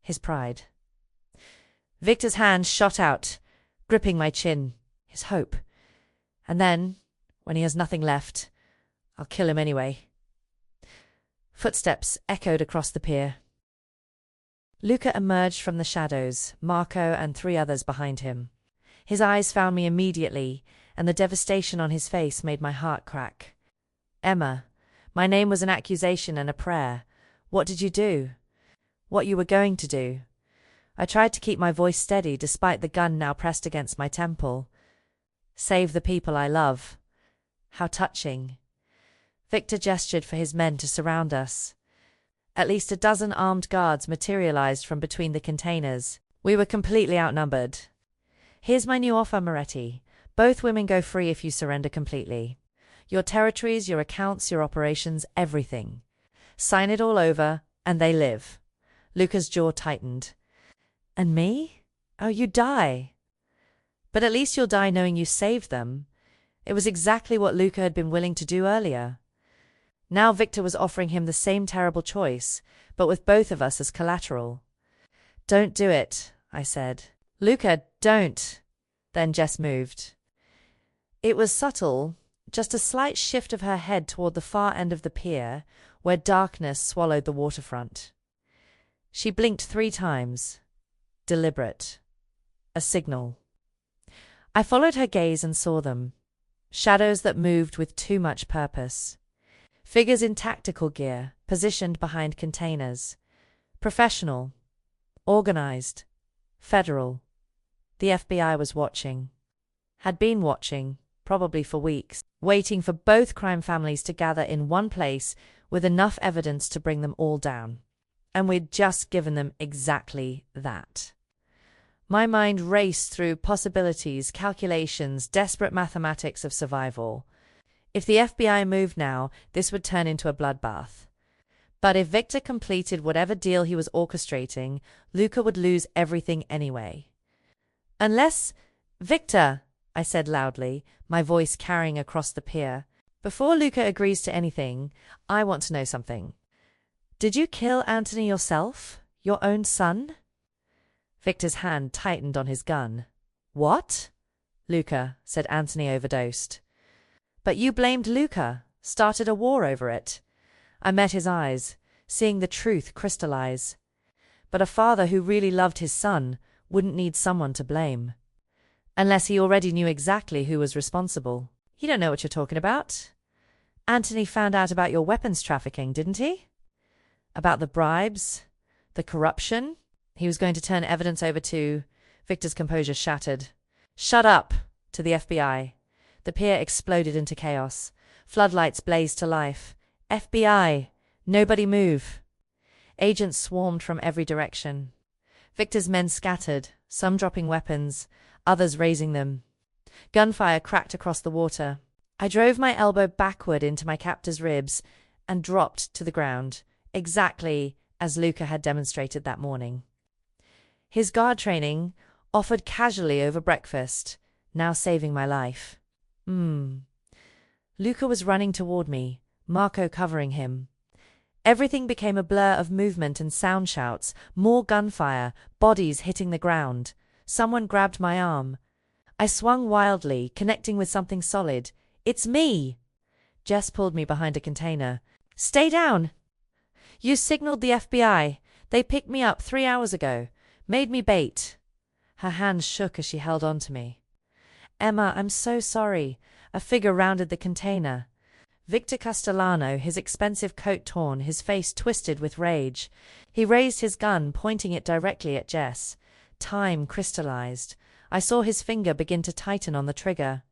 his pride. Victor's hand shot out, gripping my chin, his hope. And then, when he has nothing left, I'll kill him anyway. Footsteps echoed across the pier. Luca emerged from the shadows, Marco and 3 others behind him. His eyes found me immediately, and the devastation on his face made my heart crack. Emma, my name was an accusation and a prayer. What did you do? What you were going to do? I tried to keep my voice steady despite the gun now pressed against my temple. Save the people I love. How touching. Victor gestured for his men to surround us. At least a dozen armed guards materialized from between the containers. We were completely outnumbered. Here's my new offer, Moretti. Both women go free if you surrender completely. Your territories, your accounts, your operations, everything. Sign it all over, and they live. Luca's jaw tightened. And me? Oh, you die. But at least you'll die knowing you saved them. It was exactly what Luca had been willing to do earlier. Now Victor was offering him the same terrible choice, but with both of us as collateral. "Don't do it," I said. "Luca, don't." Then Jess moved. It was subtle, just a slight shift of her head toward the far end of the pier, where darkness swallowed the waterfront. She blinked 3 times. Deliberate. A signal. I followed her gaze and saw them. Shadows that moved with too much purpose. Figures in tactical gear, positioned behind containers. Professional. Organized. Federal. The FBI was watching. Had been watching, probably for weeks, waiting for both crime families to gather in one place with enough evidence to bring them all down. And we'd just given them exactly that. My mind raced through possibilities, calculations, desperate mathematics of survival. If the FBI moved now, this would turn into a bloodbath. But if Victor completed whatever deal he was orchestrating, Luca would lose everything anyway. Unless… "Victor," I said loudly, my voice carrying across the pier, "before Luca agrees to anything, I want to know something. Did you kill Anthony yourself? Your own son?" Victor's hand tightened on his gun. "What?" "Luca," said Anthony overdosed. "But you blamed Luca, started a war over it." I met his eyes, seeing the truth crystallize. But a father who really loved his son wouldn't need someone to blame. Unless he already knew exactly who was responsible. "You don't know what you're talking about. Anthony found out about your weapons trafficking, didn't he? About the bribes, the corruption? He was going to turn evidence over to…" Victor's composure shattered. "Shut up!" to the FBI. The pier exploded into chaos. Floodlights blazed to life. "FBI! Nobody move!" Agents swarmed from every direction. Victor's men scattered, some dropping weapons, others raising them. Gunfire cracked across the water. I drove my elbow backward into my captor's ribs and dropped to the ground, exactly as Luca had demonstrated that morning. His guard training, offered casually over breakfast, now saving my life. Luca was running toward me, Marco covering him. Everything became a blur of movement and sound shouts, more gunfire, bodies hitting the ground. Someone grabbed my arm. I swung wildly, connecting with something solid. "It's me!" Jess pulled me behind a container. "Stay down!" "You signaled the FBI. They picked me up 3 hours ago. Made me bait." Her hands shook as she held on to me. "Emma, I'm so sorry." A figure rounded the container. Victor Castellano, his expensive coat torn, his face twisted with rage. He raised his gun, pointing it directly at Jess. Time crystallized. I saw his finger begin to tighten on the trigger.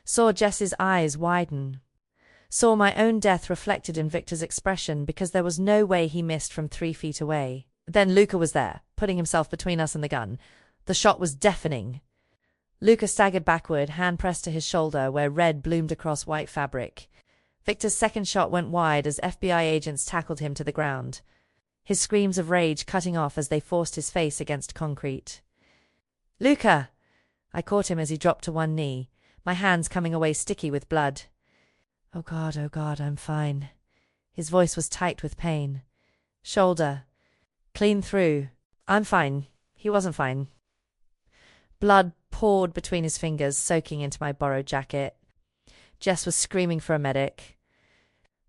Saw Jess's eyes widen. Saw my own death reflected in Victor's expression because there was no way he missed from 3 feet away. Then Luca was there, putting himself between us and the gun. The shot was deafening. Luca staggered backward, hand pressed to his shoulder where red bloomed across white fabric. Victor's second shot went wide as FBI agents tackled him to the ground, his screams of rage cutting off as they forced his face against concrete. "Luca!" I caught him as he dropped to one knee, my hands coming away sticky with blood. Oh God, I'm fine." His voice was tight with pain. Shoulder. Clean through. "I'm fine." He wasn't fine. Blood poured between his fingers, soaking into my borrowed jacket. Jess was screaming for a medic.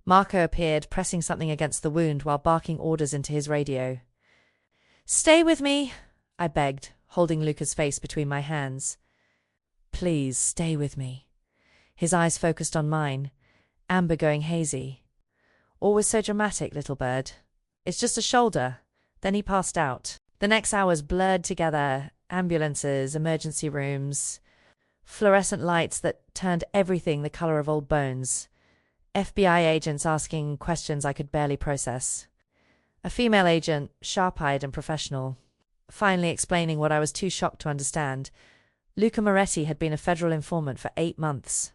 Marco appeared, pressing something against the wound while barking orders into his radio. "Stay with me," I begged, holding Luca's face between my hands. "Please, stay with me." His eyes focused on mine, amber going hazy. "Always so dramatic, little bird. It's just a shoulder." Then he passed out. The next hours blurred together, ambulances, emergency rooms, fluorescent lights that turned everything the color of old bones, FBI agents asking questions I could barely process. A female agent, sharp-eyed and professional, finally explaining what I was too shocked to understand. Luca Moretti had been a federal informant for 8 months.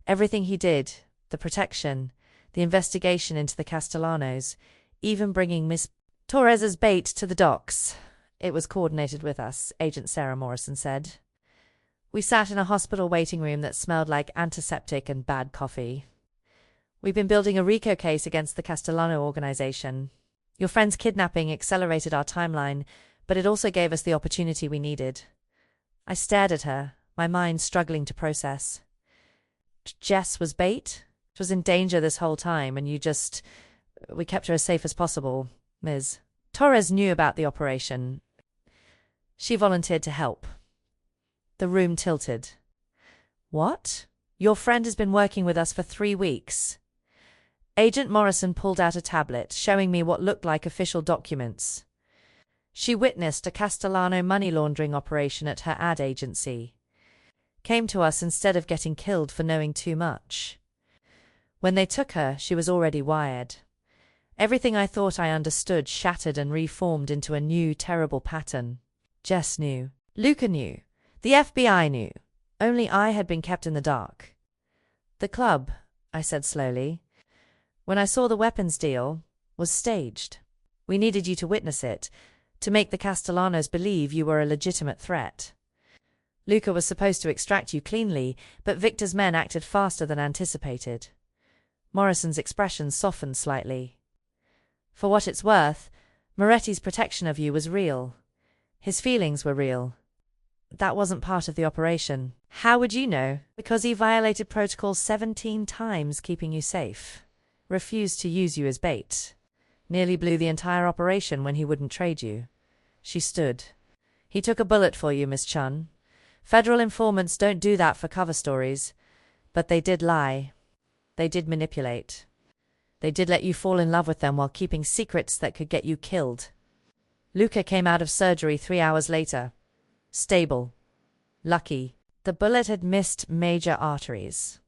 Everything he did, the protection, the investigation into the Castellanos, even bringing Miss Torres's bait to the docks. It was coordinated with us, Agent Sarah Morrison said. We sat in a hospital waiting room that smelled like antiseptic and bad coffee. We've been building a RICO case against the Castellano organization. Your friend's kidnapping accelerated our timeline, but it also gave us the opportunity we needed. I stared at her, my mind struggling to process. Jess was bait? She was in danger this whole time, and we kept her as safe as possible, Ms. Torres knew about the operation. She volunteered to help. The room tilted. What? Your friend has been working with us for 3 weeks. Agent Morrison pulled out a tablet, showing me what looked like official documents. She witnessed a Castellano money laundering operation at her ad agency. Came to us instead of getting killed for knowing too much. When they took her, she was already wired. Everything I thought I understood shattered and reformed into a new, terrible pattern. Jess knew. Luca knew. The FBI knew. Only I had been kept in the dark. The club, I said slowly, when I saw the weapons deal, was staged. We needed you to witness it, to make the Castellanos believe you were a legitimate threat. Luca was supposed to extract you cleanly, but Victor's men acted faster than anticipated. Morrison's expression softened slightly. For what it's worth, Moretti's protection of you was real. His feelings were real. That wasn't part of the operation. How would you know? Because he violated protocol 17 times, keeping you safe. Refused to use you as bait. Nearly blew the entire operation when he wouldn't trade you. She stood. He took a bullet for you, Miss Chun. Federal informants don't do that for cover stories. But they did lie. They did manipulate. They did let you fall in love with them while keeping secrets that could get you killed. Luca came out of surgery 3 hours later. Stable. Lucky. The bullet had missed major arteries.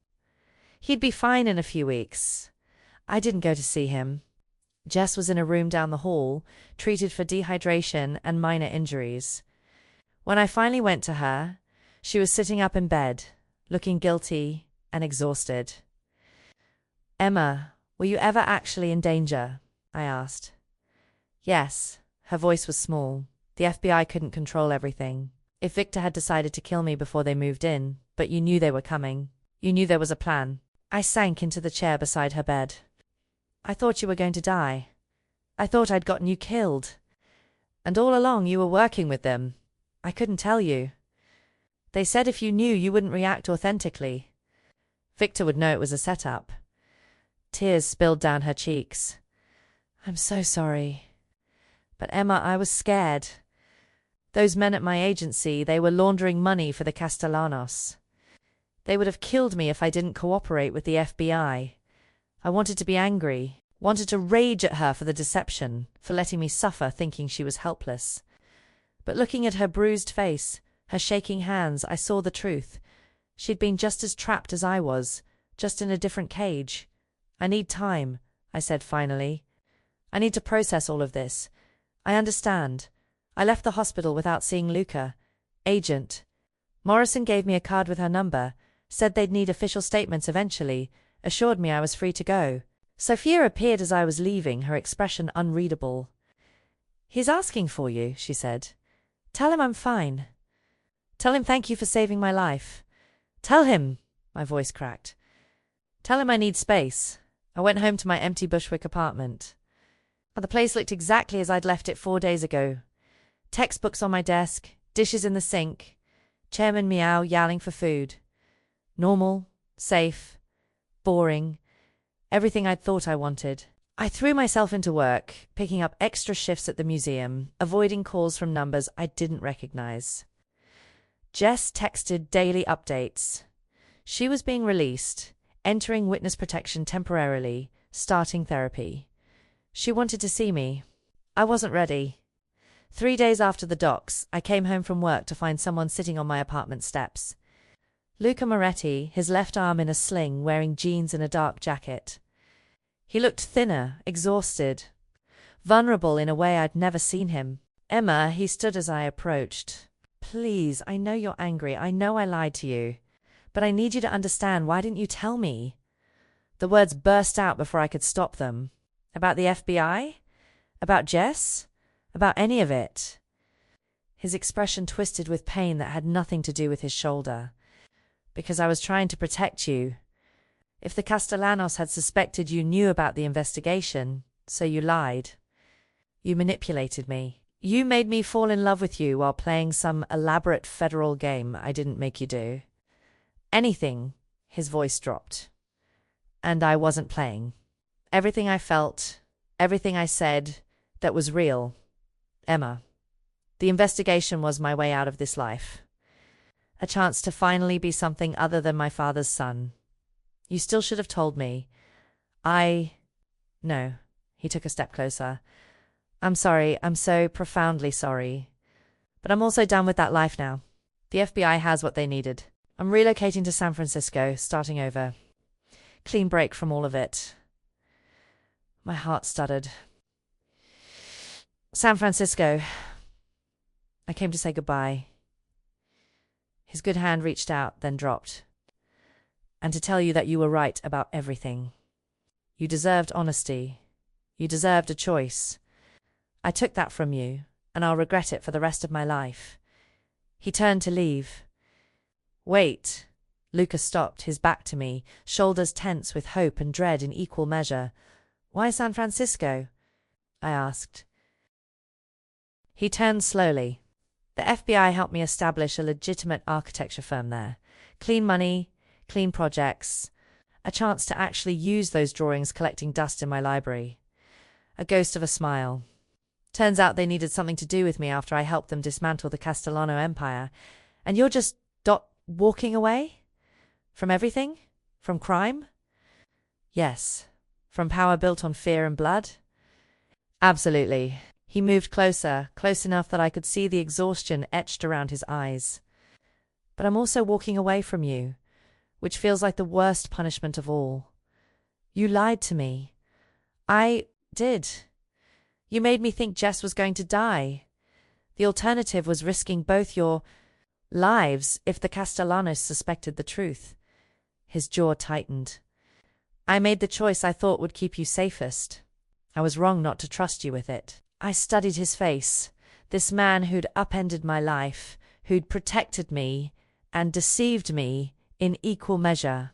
He'd be fine in a few weeks. I didn't go to see him. Jess was in a room down the hall, treated for dehydration and minor injuries. When I finally went to her, she was sitting up in bed, looking guilty and exhausted. Emma, were you ever actually in danger? I asked. Yes. Her voice was small. The FBI couldn't control everything. If Victor had decided to kill me before they moved in, but you knew they were coming. You knew there was a plan. I sank into the chair beside her bed. I thought you were going to die. I thought I'd gotten you killed. And all along you were working with them. I couldn't tell you. They said if you knew, you wouldn't react authentically. Victor would know it was a setup. Tears spilled down her cheeks. I'm so sorry. But Emma, I was scared. Those men at my agency, they were laundering money for the Castellanos. They would have killed me if I didn't cooperate with the FBI. I wanted to be angry, wanted to rage at her for the deception, for letting me suffer thinking she was helpless. But looking at her bruised face, her shaking hands, I saw the truth. She'd been just as trapped as I was, just in a different cage. I need time, I said finally. I need to process all of this. I understand. I left the hospital without seeing Luca. Agent. Morrison gave me a card with her number, said they'd need official statements eventually, assured me I was free to go. Sophia appeared as I was leaving, her expression unreadable. He's asking for you, she said. Tell him I'm fine. Tell him thank you for saving my life. Tell him, my voice cracked. Tell him I need space. I went home to my empty Bushwick apartment. The place looked exactly as I'd left it 4 days ago. Textbooks on my desk, dishes in the sink, Chairman Meow yowling for food. Normal, safe, boring, everything I'd thought I wanted. I threw myself into work, picking up extra shifts at the museum, avoiding calls from numbers I didn't recognize. Jess texted daily updates. She was being released, entering witness protection temporarily, starting therapy. She wanted to see me. I wasn't ready. 3 days after the docs, I came home from work to find someone sitting on my apartment steps. Luca Moretti, his left arm in a sling, wearing jeans and a dark jacket. He looked thinner, exhausted, vulnerable in a way I'd never seen him. Emma, he stood as I approached. Please, I know you're angry. I know I lied to you. But I need you to understand. Why didn't you tell me? The words burst out before I could stop them. About the FBI? About Jess? About any of it? His expression twisted with pain that had nothing to do with his shoulder. Because I was trying to protect you. If the Castellanos had suspected you knew about the investigation, so you lied. You manipulated me. You made me fall in love with you while playing some elaborate federal game I didn't make you do. Anything, his voice dropped. And I wasn't playing. Everything I felt, everything I said, that was real. Emma. The investigation was my way out of this life. A chance to finally be something other than my father's son. You still should have told me. No. He took a step closer. I'm sorry. I'm so profoundly sorry. But I'm also done with that life now. The FBI has what they needed. I'm relocating to San Francisco, starting over. Clean break from all of it. My heart stuttered. San Francisco. I came to say goodbye. His good hand reached out, then dropped. And to tell you that you were right about everything. You deserved honesty. You deserved a choice. I took that from you, and I'll regret it for the rest of my life. He turned to leave. Wait. Lucas stopped, his back to me, shoulders tense with hope and dread in equal measure. Why San Francisco? I asked. He turned slowly. The FBI helped me establish a legitimate architecture firm there. Clean money, clean projects, a chance to actually use those drawings collecting dust in my library. A ghost of a smile. Turns out they needed something to do with me after I helped them dismantle the Castellano Empire. And you're just walking away? From everything? From crime? Yes. From power built on fear and blood? Absolutely. He moved closer, close enough that I could see the exhaustion etched around his eyes. But I'm also walking away from you, which feels like the worst punishment of all. You lied to me. I did. You made me think Jess was going to die. The alternative was risking both your lives if the Castellanos suspected the truth. His jaw tightened. I made the choice I thought would keep you safest. I was wrong not to trust you with it. I studied his face, this man who'd upended my life, who'd protected me and deceived me in equal measure.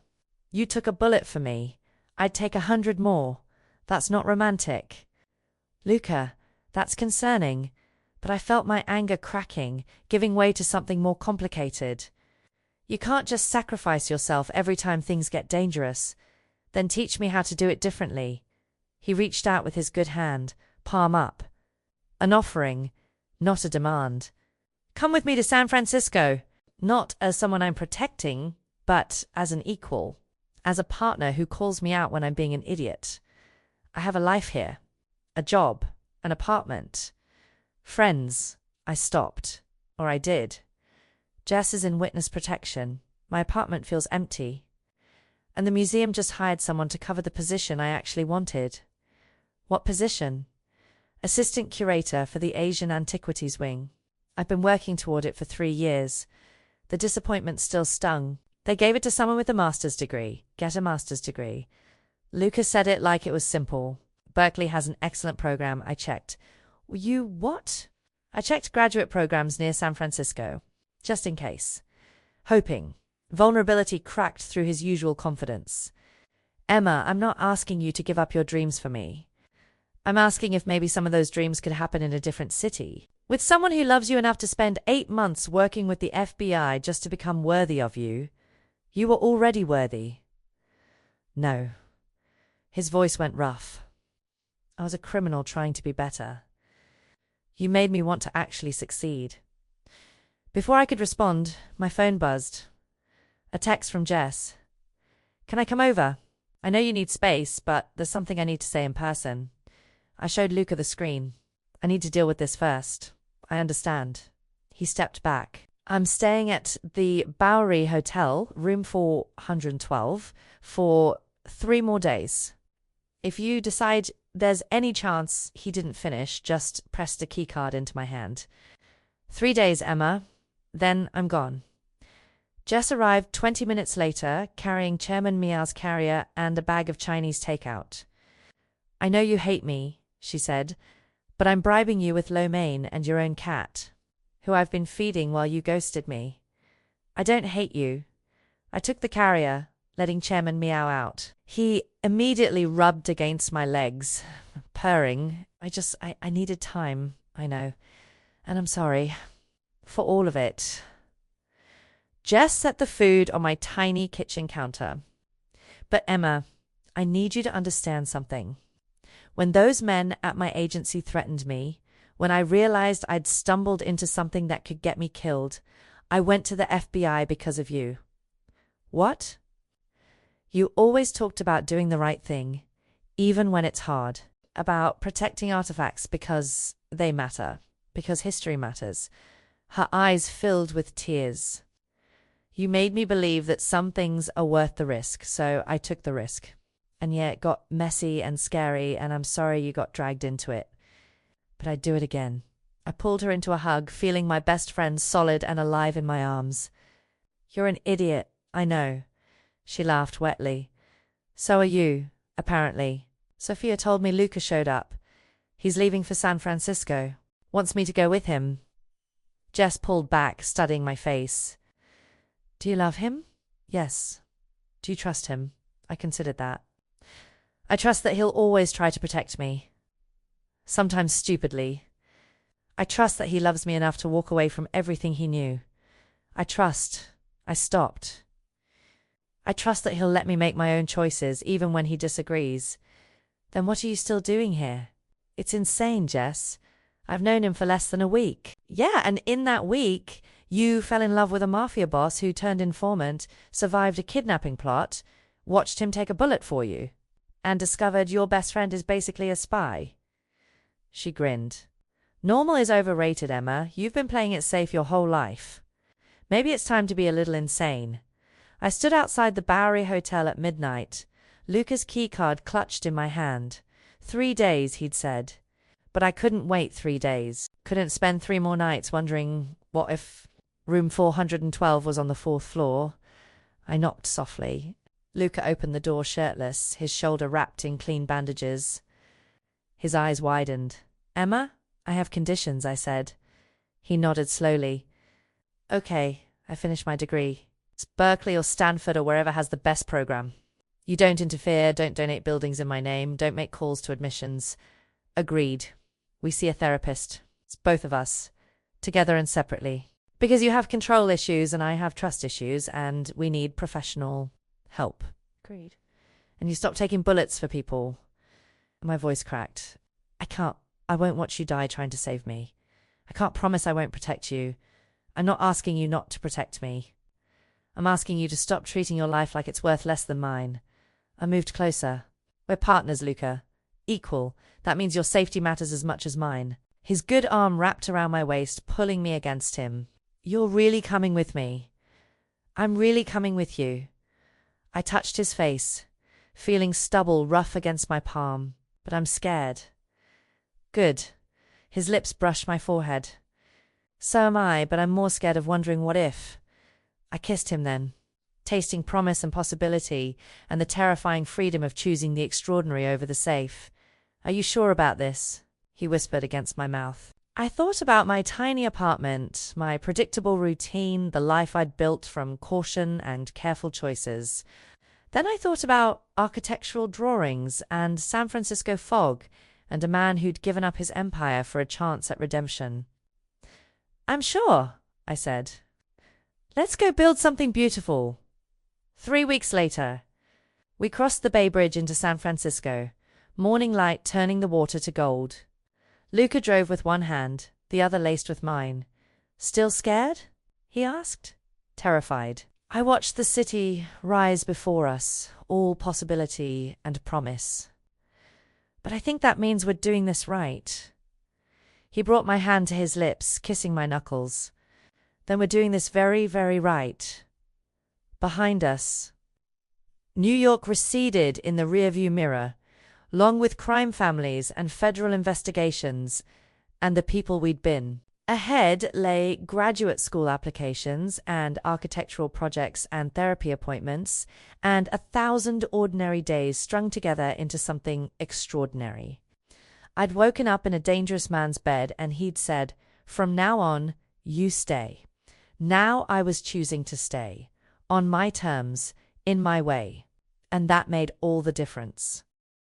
You took a bullet for me. I'd take 100 more. That's not romantic. Luca, that's concerning, but I felt my anger cracking, giving way to something more complicated. You can't just sacrifice yourself every time things get dangerous. Then teach me how to do it differently. He reached out with his good hand, palm up. An offering, not a demand. Come with me to San Francisco, not as someone I'm protecting, but as an equal, as a partner who calls me out when I'm being an idiot. I have a life here, a job, an apartment, friends. I stopped, or I did. Jess is in witness protection. My apartment feels empty. And the museum just hired someone to cover the position I actually wanted. What position? Assistant curator for the Asian Antiquities Wing. I've been working toward it for 3 years. The disappointment still stung. They gave it to someone with a master's degree. Get a master's degree. Lucas said it like it was simple. Berkeley has an excellent program. I checked. You what? I checked graduate programs near San Francisco. Just in case. Hoping. Vulnerability cracked through his usual confidence. Emma, I'm not asking you to give up your dreams for me. I'm asking if maybe some of those dreams could happen in a different city. With someone who loves you enough to spend 8 months working with the FBI just to become worthy of you. You were already worthy. No. His voice went rough. I was a criminal trying to be better. You made me want to actually succeed. Before I could respond, my phone buzzed. A text from Jess. Can I come over? I know you need space, but there's something I need to say in person. I showed Luca the screen. I need to deal with this first. I understand. He stepped back. I'm staying at the Bowery Hotel, room 412, for 3 more days. If you decide there's any chance he didn't finish, just pressed a keycard into my hand. 3 days, Emma. Then I'm gone. Jess arrived 20 minutes later, carrying Chairman Miao's carrier and a bag of Chinese takeout. I know you hate me, she said, but I'm bribing you with lo mein and your own cat, who I've been feeding while you ghosted me. I don't hate you. I took the carrier, letting Chairman meow out. He immediately rubbed against my legs, purring. I needed time, I know. And I'm sorry. For all of it. Jess set the food on my tiny kitchen counter. But Emma, I need you to understand something. When those men at my agency threatened me, when I realized I'd stumbled into something that could get me killed, I went to the FBI because of you. What? You always talked about doing the right thing, even when it's hard. About protecting artifacts because they matter, because history matters. Her eyes filled with tears. You made me believe that some things are worth the risk, so I took the risk. And yeah, it got messy and scary, and I'm sorry you got dragged into it. But I'd do it again. I pulled her into a hug, feeling my best friend solid and alive in my arms. You're an idiot, I know. She laughed wetly. So are you, apparently. Sophia told me Luca showed up. He's leaving for San Francisco. Wants me to go with him. Jess pulled back, studying my face. Do you love him? Yes. Do you trust him? I considered that. I trust that he'll always try to protect me. Sometimes stupidly. I trust that he loves me enough to walk away from everything he knew. I stopped. I trust that he'll let me make my own choices, even when he disagrees. Then what are you still doing here? It's insane, Jess. I've known him for less than a week. Yeah, and in that week, you fell in love with a mafia boss who turned informant, survived a kidnapping plot, watched him take a bullet for you, and discovered your best friend is basically a spy. She grinned. Normal is overrated, Emma. You've been playing it safe your whole life. Maybe it's time to be a little insane. I stood outside the Bowery Hotel at midnight, Luca's keycard clutched in my hand. 3 days, he'd said. But I couldn't wait 3 days. Couldn't spend 3 more nights wondering what if room 412 was on the 4th floor. I knocked softly. Luca opened the door shirtless, his shoulder wrapped in clean bandages. His eyes widened. Emma, I have conditions, I said. He nodded slowly. Okay, I finished my degree. It's Berkeley or Stanford or wherever has the best program. You don't interfere, don't donate buildings in my name, don't make calls to admissions. Agreed. We see a therapist. It's both of us. Together and separately. Because you have control issues and I have trust issues and we need professional help. Agreed. And you stop taking bullets for people. My voice cracked. I won't watch you die trying to save me. I can't promise I won't protect you. I'm not asking you not to protect me. I'm asking you to stop treating your life like it's worth less than mine. I moved closer. We're partners, Luca. Equal. That means your safety matters as much as mine. His good arm wrapped around my waist, pulling me against him. You're really coming with me. I'm really coming with you. I touched his face, feeling stubble rough against my palm, but I'm scared. Good. His lips brushed my forehead. So am I, but I'm more scared of wondering what if. I kissed him then, tasting promise and possibility and the terrifying freedom of choosing the extraordinary over the safe. Are you sure about this? He whispered against my mouth. I thought about my tiny apartment, my predictable routine, the life I'd built from caution and careful choices. Then I thought about architectural drawings and San Francisco fog and a man who'd given up his empire for a chance at redemption. I'm sure, I said. Let's go build something beautiful. 3 weeks later, we crossed the Bay Bridge into San Francisco, morning light turning the water to gold. Luca drove with one hand, the other laced with mine. Still scared? He asked. Terrified. I watched the city rise before us, all possibility and promise. But I think that means we're doing this right. He brought my hand to his lips, kissing my knuckles. Then we're doing this very, very right. Behind us, New York receded in the rearview mirror, long with crime families and federal investigations, and the people we'd been. Ahead lay graduate school applications and architectural projects and therapy appointments, and 1,000 ordinary days strung together into something extraordinary. I'd woken up in a dangerous man's bed and he'd said, "From now on, you stay." Now I was choosing to stay. On my terms, in my way. And that made all the difference.